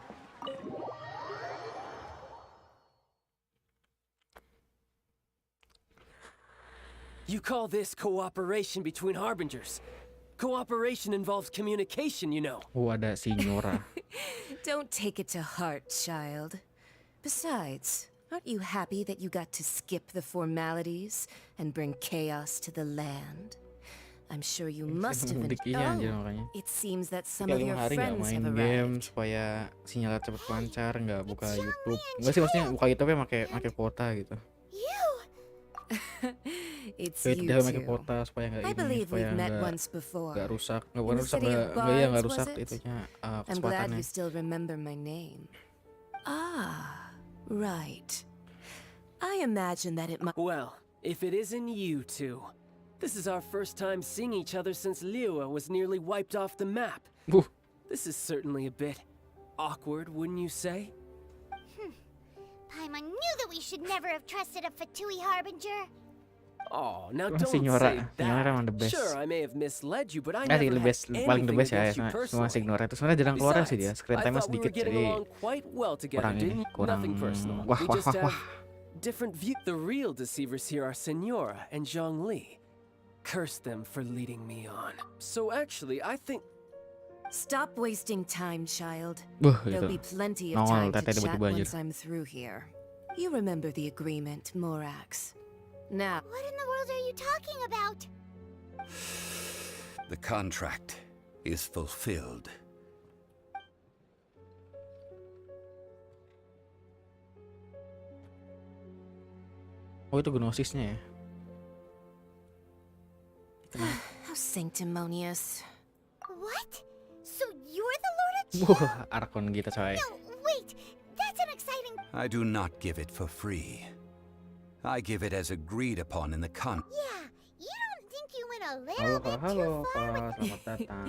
You call this cooperation between harbingers? Cooperation involves communication, you know. Ada Signora. Don't take it to heart, child. Besides, aren't you happy that you got to skip the formalities and bring chaos to the land? I'm sure you must have been. It seems that some of your friends have game arrived. supaya sinyal cepet lancar, nggak buka YouTube. Nggak sih, maksudnya buka YouTube-nya pakai kuota gitu. It's Kayak you tidak pakai two. kuota supaya nggak I ini, believe supaya we've met once before. nggak rusak, In the rusak city of nggak Bards, rusak was it? itunya I'm glad kecepatannya. you still remember my name. Ah, right. I imagine that it might. Well, if it isn't you two. This is our first time seeing each other since Liyue was nearly wiped off the map. This is certainly a bit awkward, wouldn't you say? Paimon knew that we should never have trusted a Fatui Harbinger. Oh, now Wah, don't Signora say emang the that. best. Sure, I may have misled you, but I Nggak sih, never had paling the anything best ya, against you cuma personally. Signora itu sebenarnya jarang keluar sih dia, Besides, screen I time-nya thought we sedikit were getting jadi along quite well together, kurang ini, didn't? kurang Nothing personal. wah We wah just wah have wah. different view. The real deceivers here are Senora and Zhongli. Curse them for leading me on. So actually, I think. Stop wasting time, child. Buh, There'll itu. be plenty of Nongol time to tete chat tiba-tiba aja. once I'm through here. You remember the agreement, Morax. Now. What in the world are you talking about? The contract is fulfilled. Oh, itu gnosisnya ya. How sanctimonious. What? So you're the Lord of Wah, Arkon kita coy. No, wait. That's an exciting... I do not give it for free. I give it as agreed upon in the Yeah, you don't think you went a Halo, little bit halo, too far with... selamat datang.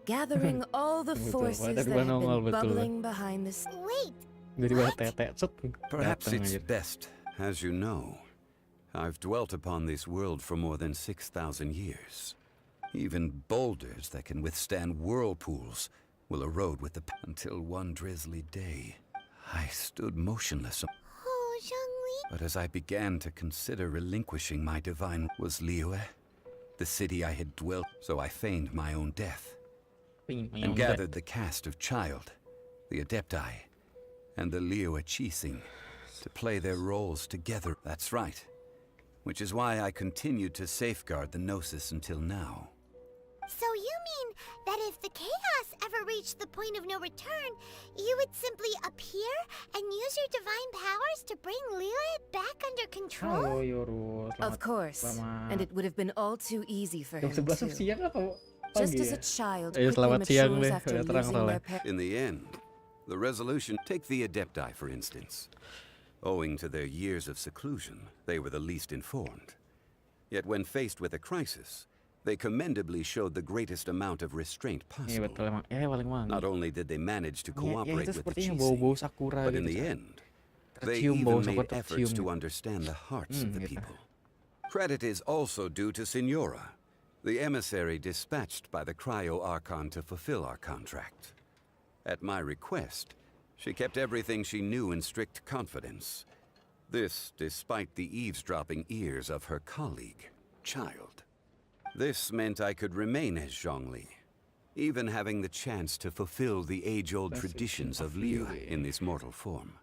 Gathering all the Betul, forces tadi that gua have nongol, been betul. bubbling behind the... Wait, Tiba-tiba tete, set, Perhaps datang it's aja. best, as you know. I've dwelt upon this world for more than 6,000 years. Even boulders that can withstand whirlpools will erode with the until one drizzly day. I stood motionless. Oh, Zhongli. But as I began to consider relinquishing my divine was Liyue, the city I had dwelt, so I feigned my own death and gathered the cast of Child, the Adepti, and the Liyue Chising to play their roles together. That's right. Which is why I continued to safeguard the Gnosis until now. So you mean that if the chaos ever reached the point of no return, you would simply appear and use your divine powers to bring Liyue back under control? Halo Yoru, Of course, and it would have been all too easy for him Jam 11 too. siang apa? Just Pagi as ya? a child Ayo, quickly selamat siang matures deh, after udah terang losing soalnya. their parents. In the end, the resolution, take the Adepti for instance. Owing to their years of seclusion, they were the least informed. Yet when faced with a crisis, they commendably showed the greatest amount of restraint Iya possible. betul emang, paling wangi. Not only did they manage to Ya, cooperate itu with the sepertinya Chising, bau-bau sakura but in gitu. the coy. end, they Tercium bau even made sakura efforts tercium. to understand the hearts of the Gitu. people. Credit is also due to Senora, the emissary dispatched by the Cryo Archon to fulfill our contract. At my request, she kept everything she knew in strict confidence. This despite the eavesdropping ears of her colleague, Child. This meant I could remain as Zhongli, even having the chance to fulfill the age-old traditions of Liyue in this mortal form.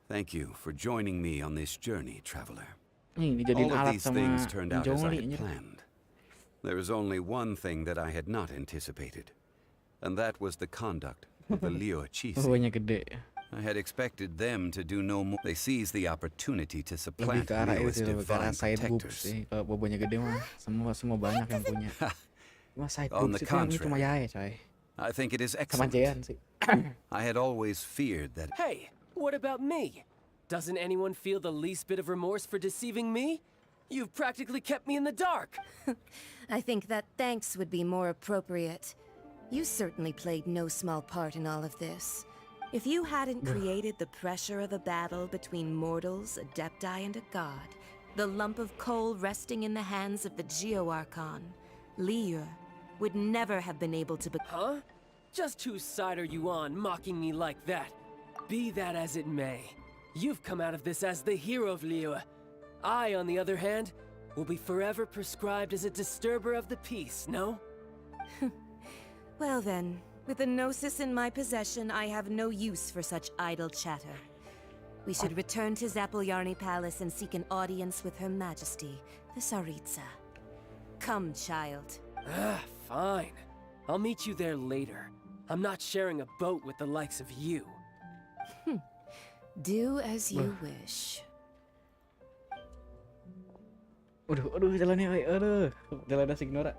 Thank you for joining me on this journey, traveler. Nih, dijadiin All of alat these sama things turned out as I Zhongli, had anjir. planned. There is only one thing that I had not anticipated, and that was the conduct of the Liyue Chising. Bawahnya gede. I had expected them to do no more. They seized the opportunity to Lebih supplant ke arah Liyue's itu, lebih ke arah divine side boobs protectors. sih. Kalau bobanya gede mah semua banyak yang punya. Cuma side On boobs the itu yang cuma contrary, Yae coy. I think it is Sama excellent. Jean sih. I had always feared that. Hey, what about me? Doesn't anyone feel the least bit of remorse for deceiving me? You've practically kept me in the dark. I think that thanks would be more appropriate. You certainly played no small part in all of this. If you hadn't created the pressure of a battle between mortals, Adepti, and a god, the lump of coal resting in the hands of the Geo-Archon, Liyue would never have been able to Huh? Just whose side are you on, mocking me like that? Be that as it may, you've come out of this as the hero of Liyue. I, on the other hand, will be forever prescribed as a disturber of the peace, no? Well then, with the Gnosis in my possession, I have no use for such idle chatter. We should return to Zapolyarny Palace and seek an audience with Her Majesty, the Tsaritsa. Come, child. Fine. I'll meet you there later. I'm not sharing a boat with the likes of you. Do as you wish. Aduh, jalannya, aduh. Jalannya Signora.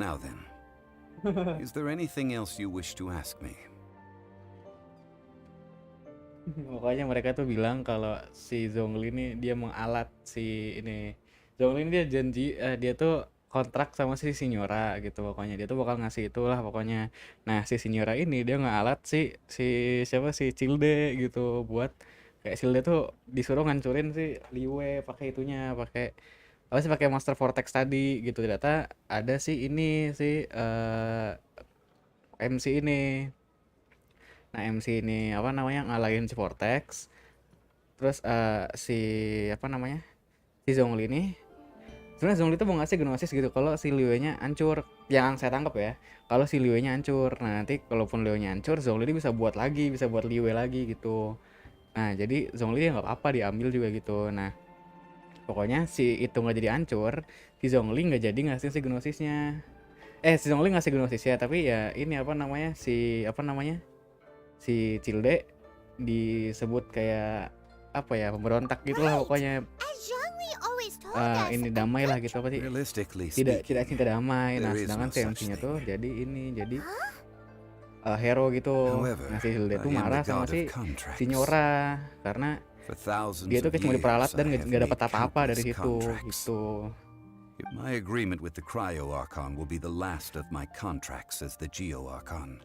Now then, is there anything else you wish to ask me? Pokoknya mereka tuh bilang kalau si Zhongli ini dia mengalat si ini. Zhongli ini dia janji dia tuh kontrak sama si Signora gitu pokoknya. Dia tuh bakal ngasih itulah pokoknya. Nah, si Signora ini dia ngalat si siapa si Cilde gitu buat kayak Cilde tuh disuruh ngancurin si Liwe pakai itunya, pakai apa sih pakai Monster Vortex tadi gitu. Ternyata ada si ini si MC ini. Nah, MC ini apa namanya ngalahin si Vortex. Terus si apa namanya? Si Zhongli nih sebenarnya Zhongli tuh mau ngasih gnosis gitu kalau si Liwe-nya hancur. Yang saya tangkap ya, kalau si Liwe-nya hancur. Nah, nanti kalaupun Liwe-nya hancur, Zhongli ini bisa buat lagi, bisa buat Liwe lagi gitu. Nah, jadi Zhongli ya nggak apa-apa diambil juga gitu. Nah, pokoknya si itu nggak jadi hancur, si Zhongli nggak jadi ngasih si gnosisnya. Si Zhongli ngasih gnosisnya, tapi ya ini apa namanya si Cilde disebut kayak apa ya pemberontak gitulah pokoknya. Ini damai lah gitu apa sih? Tidak cinta damai. Nah, sedangkan si MC-nya tuh jadi hero gitu. Nah, si Hilde tuh marah sama si Signora karena dia tuh kayak cuma diperalat dan gak dapat apa-apa dari situ gitu. My agreement with the Cryo Archon will be the last of my contracts as the Geo Archon.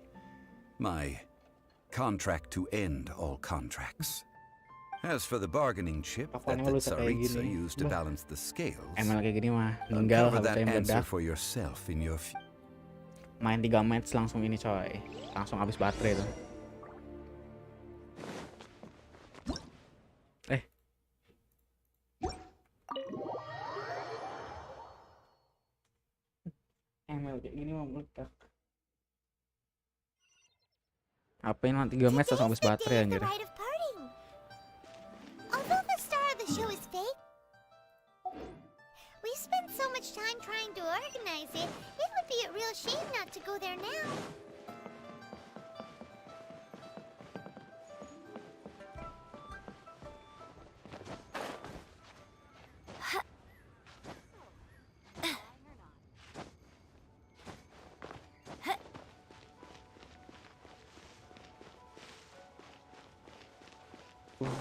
My contract to end all contracts. As for the bargaining chip that the Tsaritsa used to balance the scales, kayak gini mah ninggal uncover that habis answer meledak. for yourself in your Main 3 match langsung ini coy. Langsung habis baterai tuh. ML kayak gini mah meledak. Apa ini 3 match langsung habis baterai anjir. Although the star of the show is fake, we spent so much time trying to organize it, it would be a real shame not to go there now.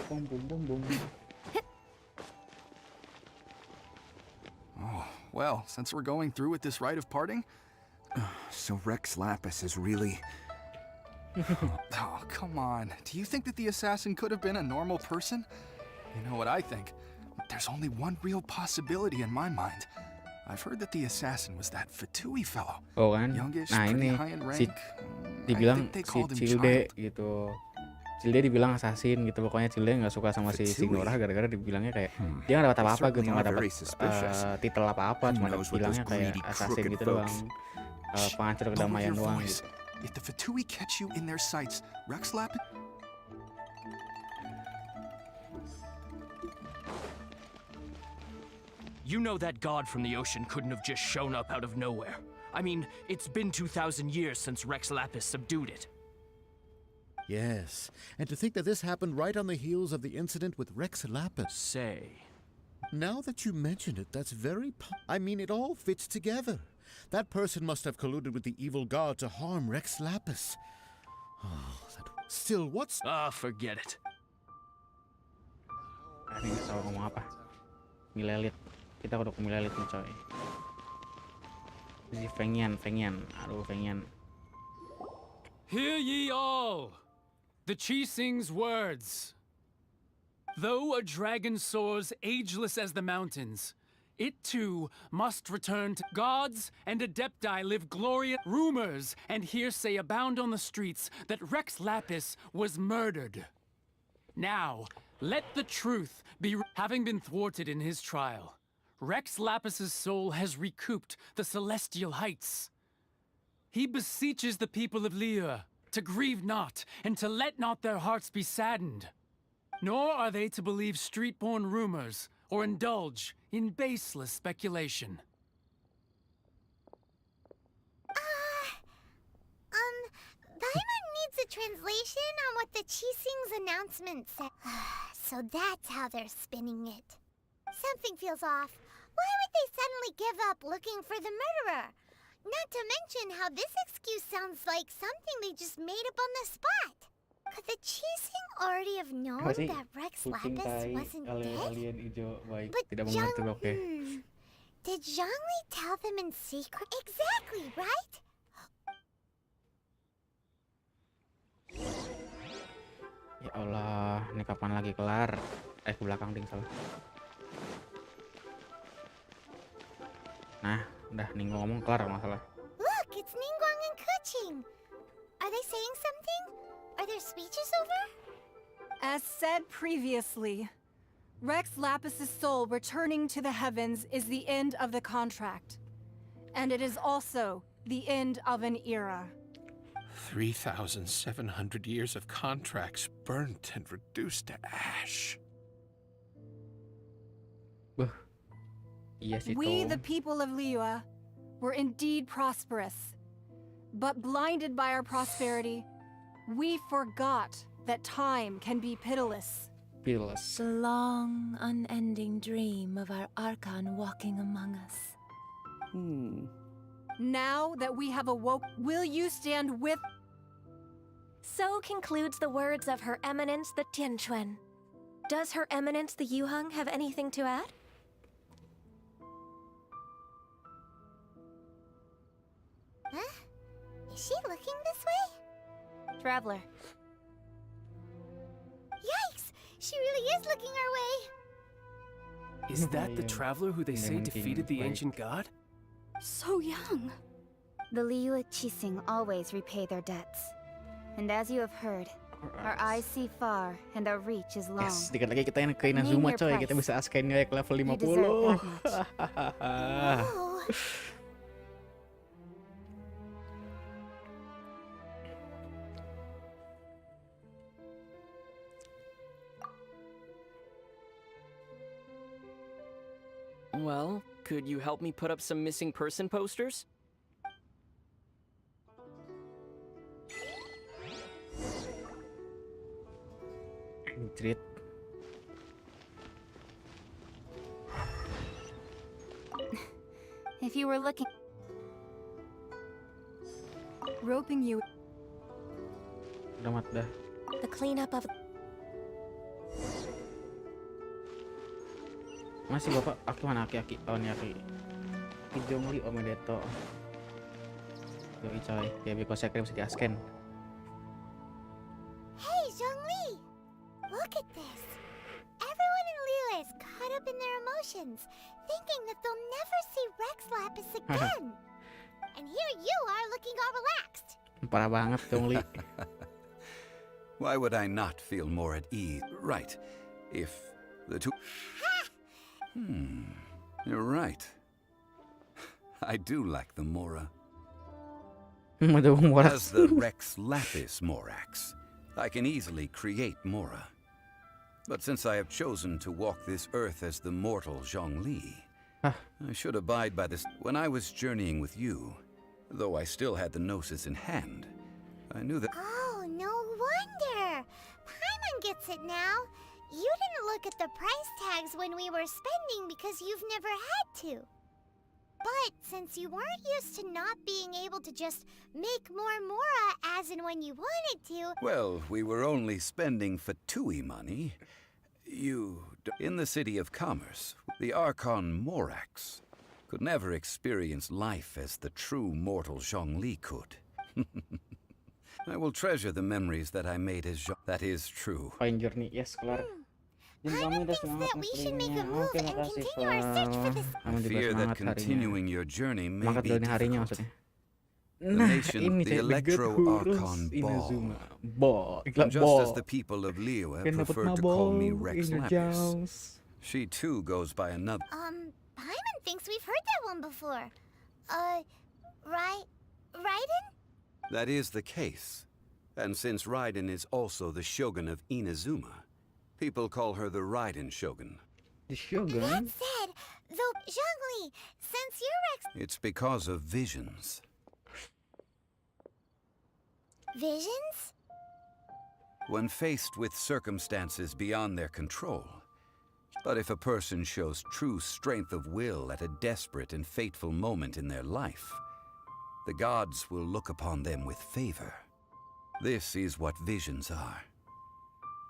Boom, boom, boom, boom. Oh, well, since we're going through with this rite of parting, so Rex Lapis is really... Oh, come on. Do you think that the assassin could have been a normal person? You know what I think? There's only one real possibility in my mind. I've heard that the assassin was that Fatui fellow. Oh kan? Youngish, Nah pretty ini high in si rank. dibilang they si called him Cilde Child. gitu. Cilde dibilang assassin gitu, pokoknya Cilde nggak suka sama si Fatui. Signora gara-gara dibilangnya kayak dia nggak dapat apa-apa gitu, certainly nggak are dapat very suspicious. titel apa-apa, Who cuma knows what bilangnya those kayak greedy, assassin crooked gitu folks. doang, penghancur Lower kedamaian your doang voice. gitu. If the Fatui catch you in their sights, Rex Lapis... You know that god from the ocean couldn't have just shown up out of nowhere. I mean, it's been 2,000 years since Rex Lapis subdued it. Yes, and to think that this happened right on the heels of the incident with Rex Lapis. Say. Now that you mention it, that's very... I mean, it all fits together. That person must have colluded with the evil god to harm Rex Lapis. Oh, still, what's... Forget it. Ini nggak tahu ngomong apa. Milelit. Kita udah ke Milelit nih coy. Si Fengyan. Aduh, Fengyan. Hear ye all! The Qixing's words. Though a dragon soars ageless as the mountains, it too must return to gods and adepti live glorious. Rumors and hearsay abound on the streets that Rex Lapis was murdered. Now, let the truth be. Having been thwarted in his trial, Rex Lapis's soul has recouped the celestial heights. He beseeches the people of Liyue to grieve not and to let not their hearts be saddened. Nor are they to believe street-born rumors or indulge in baseless speculation. Paimon needs a translation on what the Qixing's announcement said. So that's how they're spinning it. Something feels off. Why would they suddenly give up looking for the murderer? Not to mention how this excuse sounds like something they just made up on the spot. Could the Qixing already have known that Rex Kucing Lapis tai wasn't alien dead? hijau baik But tidak mengerti oke. Did Zhongli tell them in secret? Exactly, right? Ya Allah, ini kapan lagi kelar? Ke belakang ding salah. Nah, udah Ningguang ngomong kelar masalah. Look, it's Ningguang and Kuching. Are they saying something? Are their speeches over? As said previously, Rex Lapis's soul returning to the heavens is the end of the contract. And it is also the end of an era. 3,700 years of contracts burnt and reduced to ash. Yes, We, the people of Liyue, were indeed prosperous. But blinded by our prosperity, we forgot that time can be pitiless. The long, unending dream of our Archon walking among us. Now that we have awoke, will you stand with... So concludes the words of Her Eminence the Tianquan. Does Her Eminence the Yuheng have anything to add? Huh? Is she looking this way? Traveler. Yikes! She really is looking our way. Is that the traveler who they say defeated the ancient god? So young. The Liyue Qixing always repay their debts. And as you have heard, our eyes see far and our reach is long. Yes, dikit lagi kita yang ke Inazuma coy, kita bisa asken kayak level 50. Well, could you help me put up some missing person posters? Treat. If you were looking... Roping you... Udah mat dah. The cleanup of... Masih bapak, aki mana aki oh ini aki. Kijongli omedeto. Yoi coy, ya because saya bisa di-scan. Hey, Zhongli! Look at this. Everyone in Liyue is caught up in their emotions, thinking that they'll never see Rex Lapis again. And here you are looking all relaxed. Parah banget, Zhongli. Why would I not feel more at ease? Right. If the two... You're right. I do like the Mora. As the Rex Lapis Morax, I can easily create Mora. But since I have chosen to walk this earth as the mortal Zhongli, I should abide by this. When I was journeying with you, though I still had the Gnosis in hand, I knew that... Oh, no wonder! Paimon gets it now. You didn't look at the price tags when we were spending because you've never had to. But since you weren't used to not being able to just make more Mora as and when you wanted to... Well, we were only spending Fatui money. In the City of Commerce, the Archon Morax could never experience life as the true mortal Zhongli could. I will treasure the memories that I made as That is true. Fine journey, yes, kelar. Paimon thinks that we should make a move and continue our search for this... I fear that continuing your journey may Semangat be dulu nih harinya difficult. maksudnya. The nation, the Electro-Archon Ball. Just as the people of Liyue prefer to call me Rex Lapis. She too goes by another. Paimon thinks we've heard that one before. Raiden? That is the case. And since Raiden is also the Shogun of Inazuma, people call her the Raiden Shogun. The Shogun? That said, though, Zhongli, since you're Rex... It's because of visions. Visions? When faced with circumstances beyond their control. But if a person shows true strength of will at a desperate and fateful moment in their life, the gods will look upon them with favor. This is what visions are.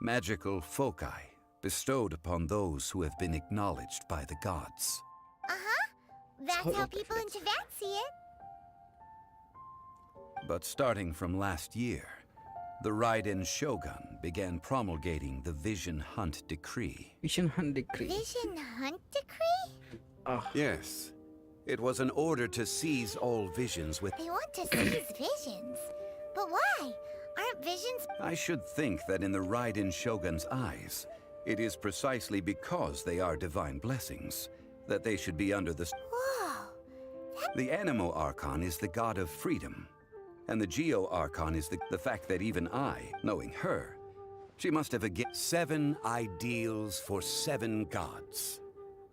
Magical foci bestowed upon those who have been acknowledged by the gods. Uh-huh. That's how people in Tibet see it. But starting from last year, the Raiden Shogun began promulgating the Vision Hunt Decree. Vision Hunt Decree. Vision Hunt Decree? Yes. It was an order to seize all visions with... They want to seize visions. But why? Aren't visions... I should think that in the Raiden Shogun's eyes, it is precisely because they are divine blessings that they should be under the... Whoa. The Animo Archon is the god of freedom, and the Geo Archon is the fact that even I, knowing her, she must have 7 ideals for 7 gods.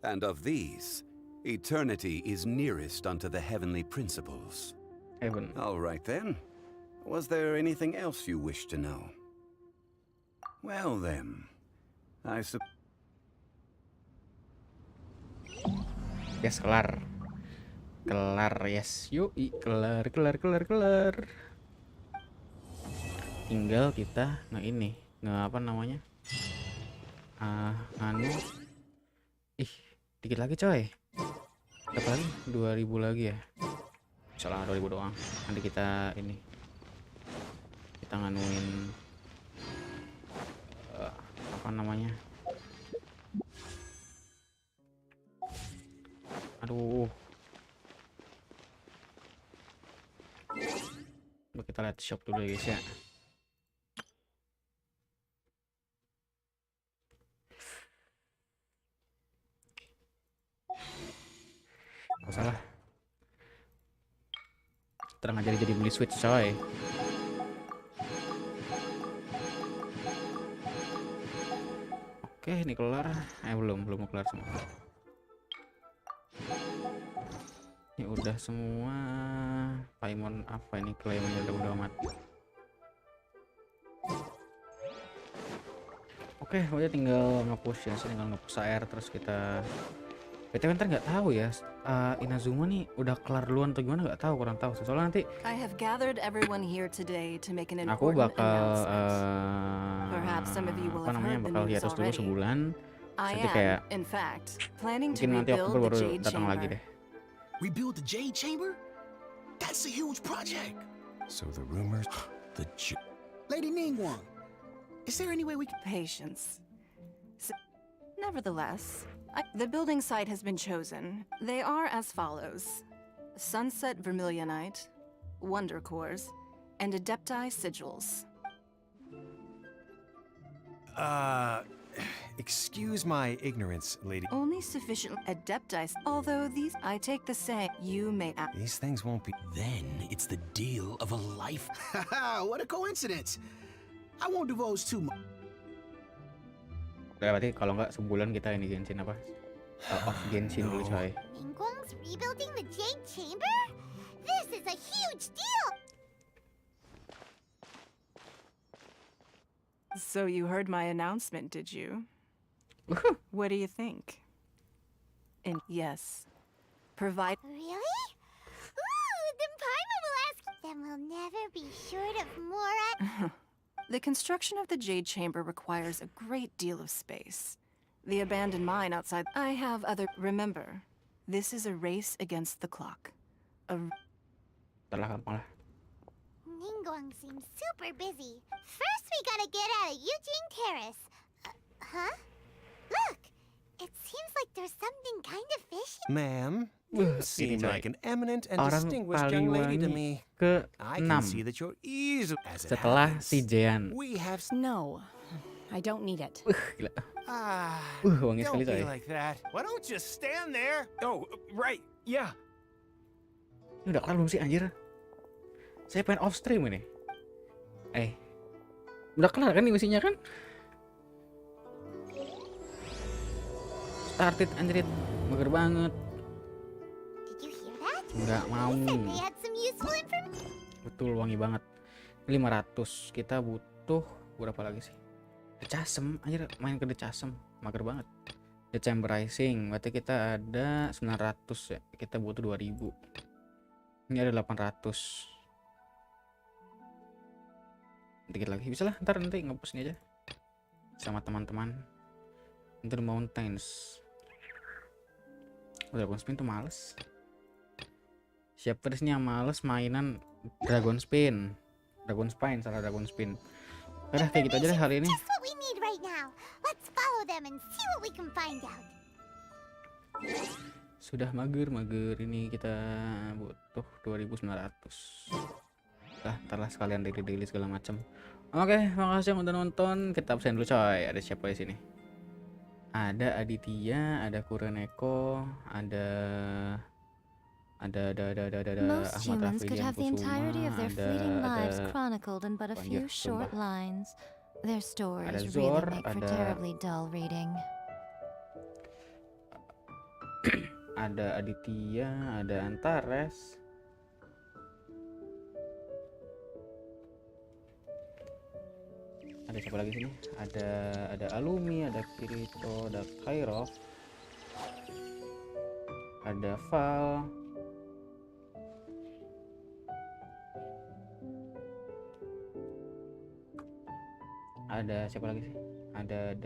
And of these, eternity is nearest unto the heavenly principles. Heaven. All right then. Was there anything else you wish to know? Well then, Yes, kelar. Yes. Yuk, kelar. Tinggal kita apa namanya? Dikit lagi coy. Berapa lagi? 2000 lagi ya. Salah 2000 doang. Nanti kita kita nganuin apa namanya? Aduh. Kita lihat shop dulu ya guys ya. Gak salah. Terang aja jadi beli Switch coy. Oke, ini kelar. Belum kelar semua. Ini udah semua. Paimon apa ini klaimnya udah amat. Oke, udah tinggal nge-push ya, tinggal nge-push air terus kita ntar nggak tahu ya, Inazuma nih udah kelar duluan atau gimana, nggak tahu, kurang tahu. Soalnya nanti aku bakal apa namanya, bakal hiatus dulu sebulan. Nanti kayak mungkin nanti Oktober baru datang lagi deh. Rebuild the Jade Chamber? That's a huge project. So the rumors, Lady Ningguang, is there any way we can... Patience. Nevertheless, the building site has been chosen. They are as follows: Sunset Vermilionite, Wonder Cores, and Adepti Sigils. Excuse my ignorance, lady. Only sufficient Adepti, although these I take the same. You may These things won't be... Then it's the deal of a life. What a coincidence. I won't divulge too much. Berarti kalau nggak sebulan kita ini Genshin apa? Off Genshin dulu coy. Ningguang's rebuilding the Jade Chamber? This is a huge deal! So you heard my announcement, did you? What do you think? And yes, provide... Really? Ooh, then Paimon will ask... Then we'll never be short of more... The construction of the Jade Chamber requires a great deal of space. The abandoned mine outside... I have other... Remember, this is a race against the clock. Ningguang seems super busy. First we gotta get out of Eugene Terrace. Huh? Look! It seems like there's something kind of fishy. Ma'am, you seem like an eminent and distinguished young lady to me. I can see that you're easily... Setelah si Jean. We have... No, I don't need it. Gila. Don't Wangi sekali be coy. like that. Why don't you stand there? Oh, right. Yeah. Ini udah kelar belum sih anjir? Saya pengen off stream ini. Udah kelar kan nih misinya kan? Started anjrit, mager banget. Did you hear that? Nggak mau. They said they had some useful information. Betul, wangi banget. 500, kita butuh berapa lagi sih? The Chasm, anjir main ke The Chasm, mager banget. The Chamber Rising, berarti kita ada 900 ya. Kita butuh 2000. Ini ada 800. Dikit lagi, bisa lah, ntar nanti ngepost ini aja sama teman-teman. Into the Mountains. Udah spin tuh males. Siapa di sini yang males mainan Dragon Spin? Dragon Spine, salah Dragon Spin. Udah kayak gitu aja deh hari ini. Just what we need right now. Let's follow them and see what we can find out. Sudah mager ini kita butuh 2.900. Ntar lah sekalian daily segala macam. Oke, makasih yang udah nonton. Kita absen dulu coy. Ada siapa di sini? Ada Aditya, ada Kureneko, ada Most humans could have the entirety of their fleeting lives chronicled in but a few short lines. Their stories really make for terribly dull reading. Ada Aditya, ada Antares. Ada siapa lagi sini? Ada Alumi, ada Kirito, ada Kairov, ada Val, ada siapa lagi sih? Ada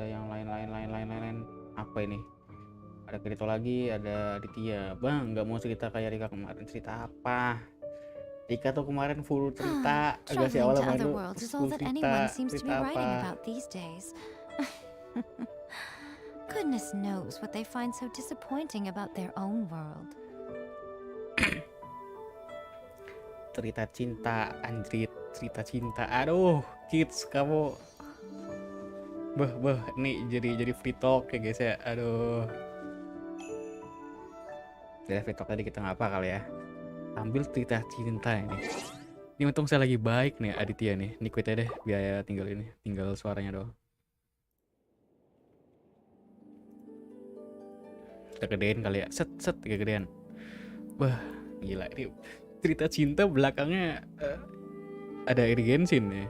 yang lain. Apa ini? Ada Kirito lagi, ada Aditya. Bang, nggak mau cerita kayak Rika kemarin. Cerita apa? Rika tuh kemarin full cerita. Agak sih awalnya main tuh full cerita. Cerita apa? Goodness knows what they find so disappointing about their own world. Cerita cinta, anjrit. Cerita cinta. Aduh, kids kamu. Nih jadi free talk ya guys ya. Aduh. Dari free talk tadi kita ngapa kali ya? Ambil cerita cinta ini. Ini untung saya lagi baik nih Aditya nih. Ini quit aja deh biaya tinggal suaranya doang. Kita gedein kali ya. Set gedean. Wah, gila ini cerita cinta belakangnya ada urgensin nih.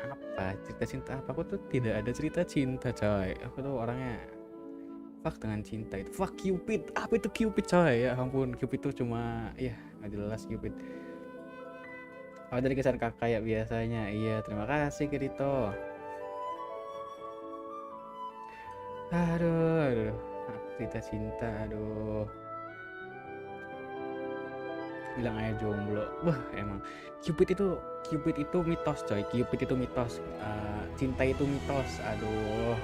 Apa cerita cinta apa? Aku tuh tidak ada cerita cinta coy. Aku tuh orangnya fuck dengan cinta itu. Fuck Cupid. Apa itu Cupid coy? Ya ampun, Cupid tuh cuma ya nggak jelas Cupid. Oh dari kesan kakak kayak biasanya. Iya, terima kasih Kirito. Aduh. Cerita cinta, aduh. Bilang aja jomblo. Wah, emang Cupid itu mitos coy. Cupid itu mitos. Cinta itu mitos. Aduh.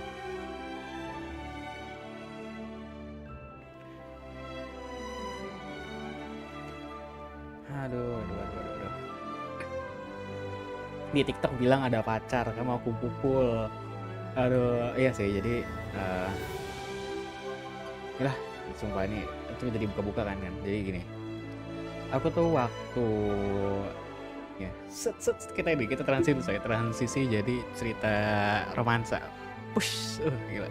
Aduh. Di TikTok bilang ada pacar, kamu aku pukul. Aduh, iya sih. Jadi lah, sumpah ini itu jadi buka-buka kan. Jadi gini. Aku tuh waktu ya kita transisi jadi cerita romansa. Push, gila.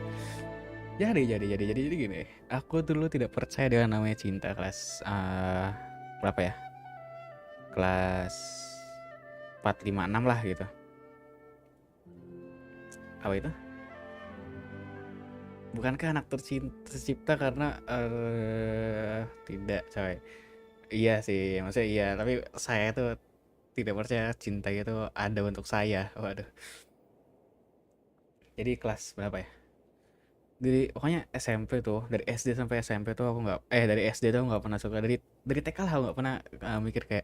Jadi gini. Aku dulu tidak percaya dengan namanya cinta kelas berapa ya? Kelas 4, 5, 6 lah gitu. Apa itu? Bukankah anak tercipta karena tidak coy. Iya sih, maksudnya iya, tapi saya tuh tidak percaya cinta itu ada untuk saya. Waduh. Jadi kelas berapa ya? Jadi pokoknya SMP tuh, dari SD sampai SMP tuh aku dari SD tuh nggak pernah suka, dari TK lah aku nggak pernah mikir kayak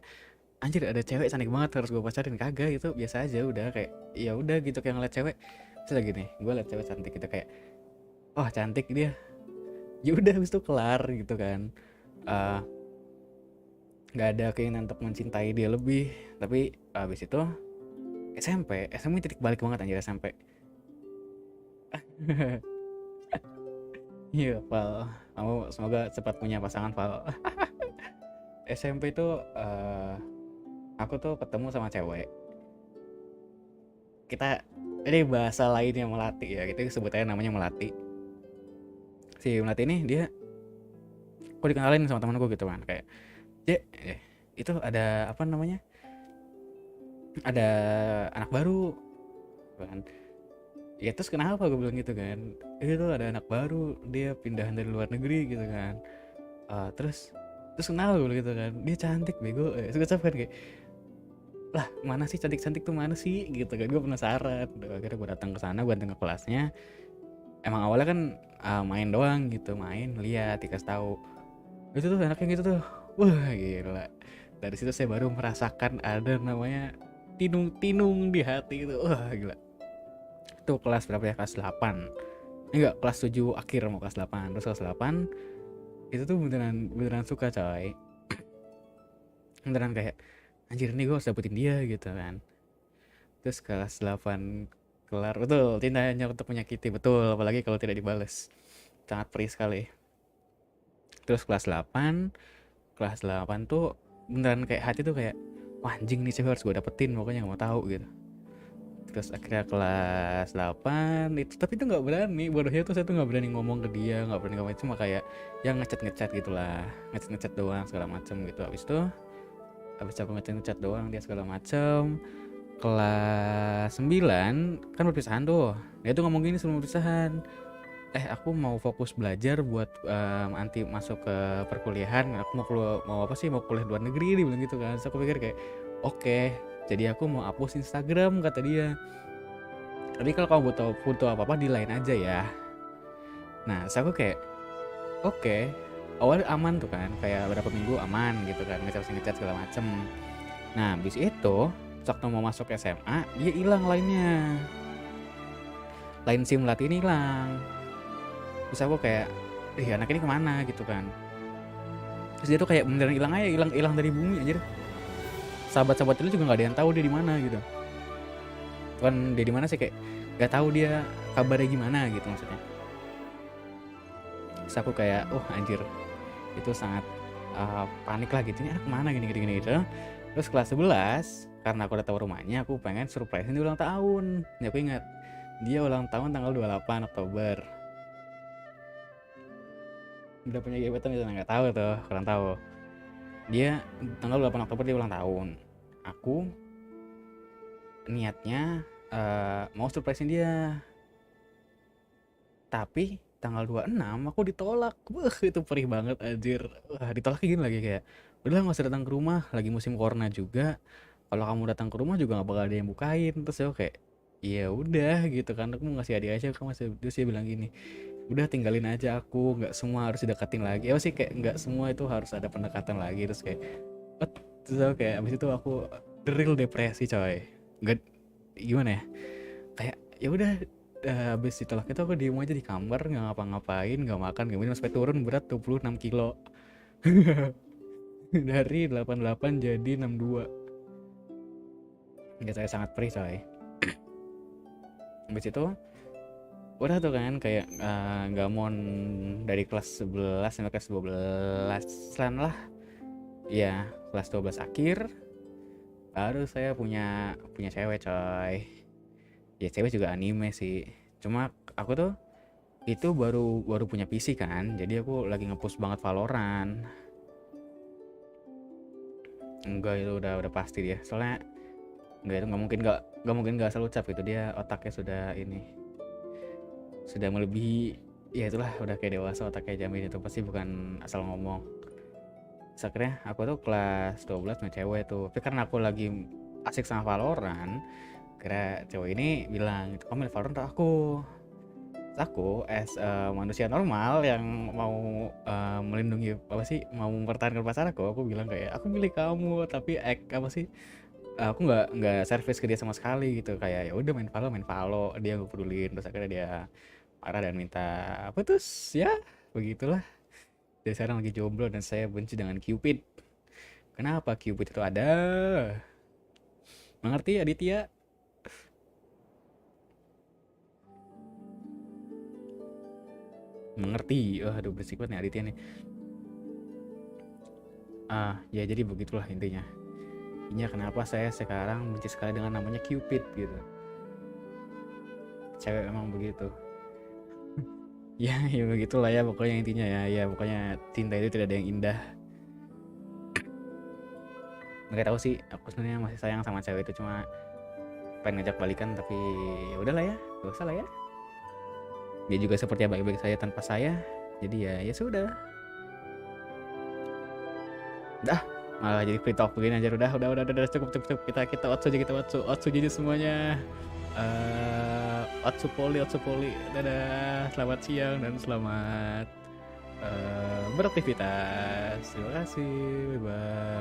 anjir ada cewek cantik banget harus gue pacarin, kagak, itu biasa aja udah kayak ya udah gitu, kayak ngeliat cewek terus lagi nih gue liat cewek cantik gitu kayak wah cantik dia, ya udah habis itu kelar gitu kan. Nggak ada keinginan untuk mencintai dia lebih. Tapi habis itu SMP titik balik banget anjir SMP. Iya Val, kamu semoga cepat punya pasangan Val. SMP itu aku tuh ketemu sama cewek. Ini bahasa lainnya melati ya, kita sebut aja namanya melati. Si melati ini dia aku dikenalin sama temanku gitu kan, kayak itu ada apa namanya, ada anak baru kan. Ya terus kenapa gue bilang gitu kan, itu ada anak baru, dia pindahan dari luar negeri gitu kan. Terus kenapa gue bilang gitu kan, dia cantik bego. Terus gue kan kayak lah mana sih cantik tuh mana sih gitu kan, gue penasaran. Akhirnya gue datang ke sana, gue datang ke kelasnya. Emang awalnya kan main doang gitu, main lihat dikasih tahu Itu tuh enaknya gitu tuh. Wah gila. Dari situ saya baru merasakan ada namanya tinung-tinung di hati itu. Wah gila. Itu kelas berapa ya? Kelas 8. Enggak, kelas 7 akhir mau kelas 8. Terus kelas 8 itu tuh beneran suka coy. Beneran kayak anjir nih gue harus dapetin dia gitu kan. Terus kelas 8 kelar, betul, cinta hanya untuk menyakiti, betul, apalagi kalau tidak dibales. Sangat perih sekali. Terus kelas 8 tuh beneran kayak hati tuh kayak wah anjing nih cewek harus gue dapetin, pokoknya gak mau tahu gitu. Terus akhirnya kelas 8 itu, tapi itu gak berani, bodohnya tuh saya tuh gak berani ngomong ke dia, gak berani ngomong, cuma kayak yang ngechat gitulah, ngechat doang segala macem gitu. Habis aku ngechat doang dia segala macem. Kelas 9 kan perpisahan tuh, dia tuh ngomong gini sebelum perpisahan, aku mau fokus belajar buat nanti masuk ke perkuliahan, aku mau kuliah luar negeri, dia bilang gitu kan. Terus aku pikir kayak oke, jadi aku mau hapus Instagram kata dia, tapi kalau kamu butuh apa-apa di lain aja ya. Nah terus aku kayak oke. Awalnya aman tuh kan, kayak berapa minggu aman gitu kan, ngechat segala macem. Nah habis itu waktu mau masuk SMA dia hilang lainnya, lain SIM latih ini hilang. Terus aku kayak anak ini kemana gitu kan. Terus dia tuh kayak beneran hilang aja, hilang dari bumi anjir. Sahabat-sahabat itu juga nggak ada yang tahu dia di mana gitu. Kan dia di mana sih, kayak nggak tahu dia kabarnya gimana gitu maksudnya. Terus aku kayak anjir, itu sangat panik lah gitu, anak kemana gini gitu. Terus kelas 11 karena aku udah tahu rumahnya, aku pengen surprisein dia ulang tahun. Ya aku ingat dia ulang tahun tanggal 28 Oktober. Udah punya gebetan gitu, nggak tahu tuh, kurang tahu. Dia tanggal 28 Oktober dia ulang tahun. Aku niatnya mau surprisein dia. Tapi tanggal 26 aku ditolak. Wah, itu perih banget anjir. Wah, ditolak gini lagi kayak udah gak usah datang ke rumah, lagi musim corona juga. Kalau kamu datang ke rumah juga gak bakal ada yang bukain. Terus aku kayak ya udah gitu kan, aku mau ngasih hadiah aja. Terus dia bilang gini, udah tinggalin aja aku, nggak semua harus didekatin lagi. Sih kayak nggak semua itu harus ada pendekatan lagi. Terus kayak terus aku kayak abis itu aku real depresi coy. Nggak gimana ya, kayak ya udah habis ditolak itu aku diem aja di kamar, nggak ngapa-ngapain, nggak makan, nggak minum, sampai turun berat 26 kilo. Dari 88 jadi 62. Nggak, saya sangat perih coy. Habis itu udah tuh kan kayak gamon dari kelas 11 sampai kelas 12-an lah ya. Kelas 12 akhir baru saya punya cewek coy. Ya cewek juga anime sih, cuma aku tuh itu baru punya PC kan, jadi aku lagi nge-push banget Valorant. Enggak, itu udah pasti dia, soalnya enggak, itu nggak mungkin nggak selalu cap gitu, dia otaknya sudah melebihi, ya itulah, udah kayak dewasa otaknya, jamin itu pasti bukan asal ngomong. Terus akhirnya aku tuh kelas 12 punya cewek tuh, tapi karena aku lagi asik sama Valorant, kira cewek ini bilang, kamu main Valorant atau aku? Terus aku as manusia normal yang mau melindungi mau mempertahankan pacar aku bilang kayak aku milih kamu, tapi aku nggak service ke dia sama sekali gitu, kayak ya udah main Folllow, dia nggak pedulin. Terus akhirnya dia marah dan minta putus, ya begitulah. Jadi sekarang lagi jomblo dan saya benci dengan Cupid. Kenapa Cupid itu ada? Mengerti Aditya? Mengerti. Aduh, berisik banget nih Aditya nih. Ya jadi begitulah intinya. Kenapa saya sekarang benci sekali dengan namanya Cupid gitu. Cewek emang begitu. Ya begitulah ya pokoknya intinya ya pokoknya cinta itu tidak ada yang indah. Nggak tahu sih, aku sebenarnya masih sayang sama cewek itu, cuma pengen ngajak balikan, tapi ya udahlah ya, gak usah lah ya. Dia juga seperti baik-baik saya tanpa saya, jadi ya sudah. Dah, malah jadi free talk begini aja. Udah cukup. Kita otsu jadi semuanya. Otsu poli. Dadah, selamat siang dan selamat beraktivitas. Terima kasih. Bye bye.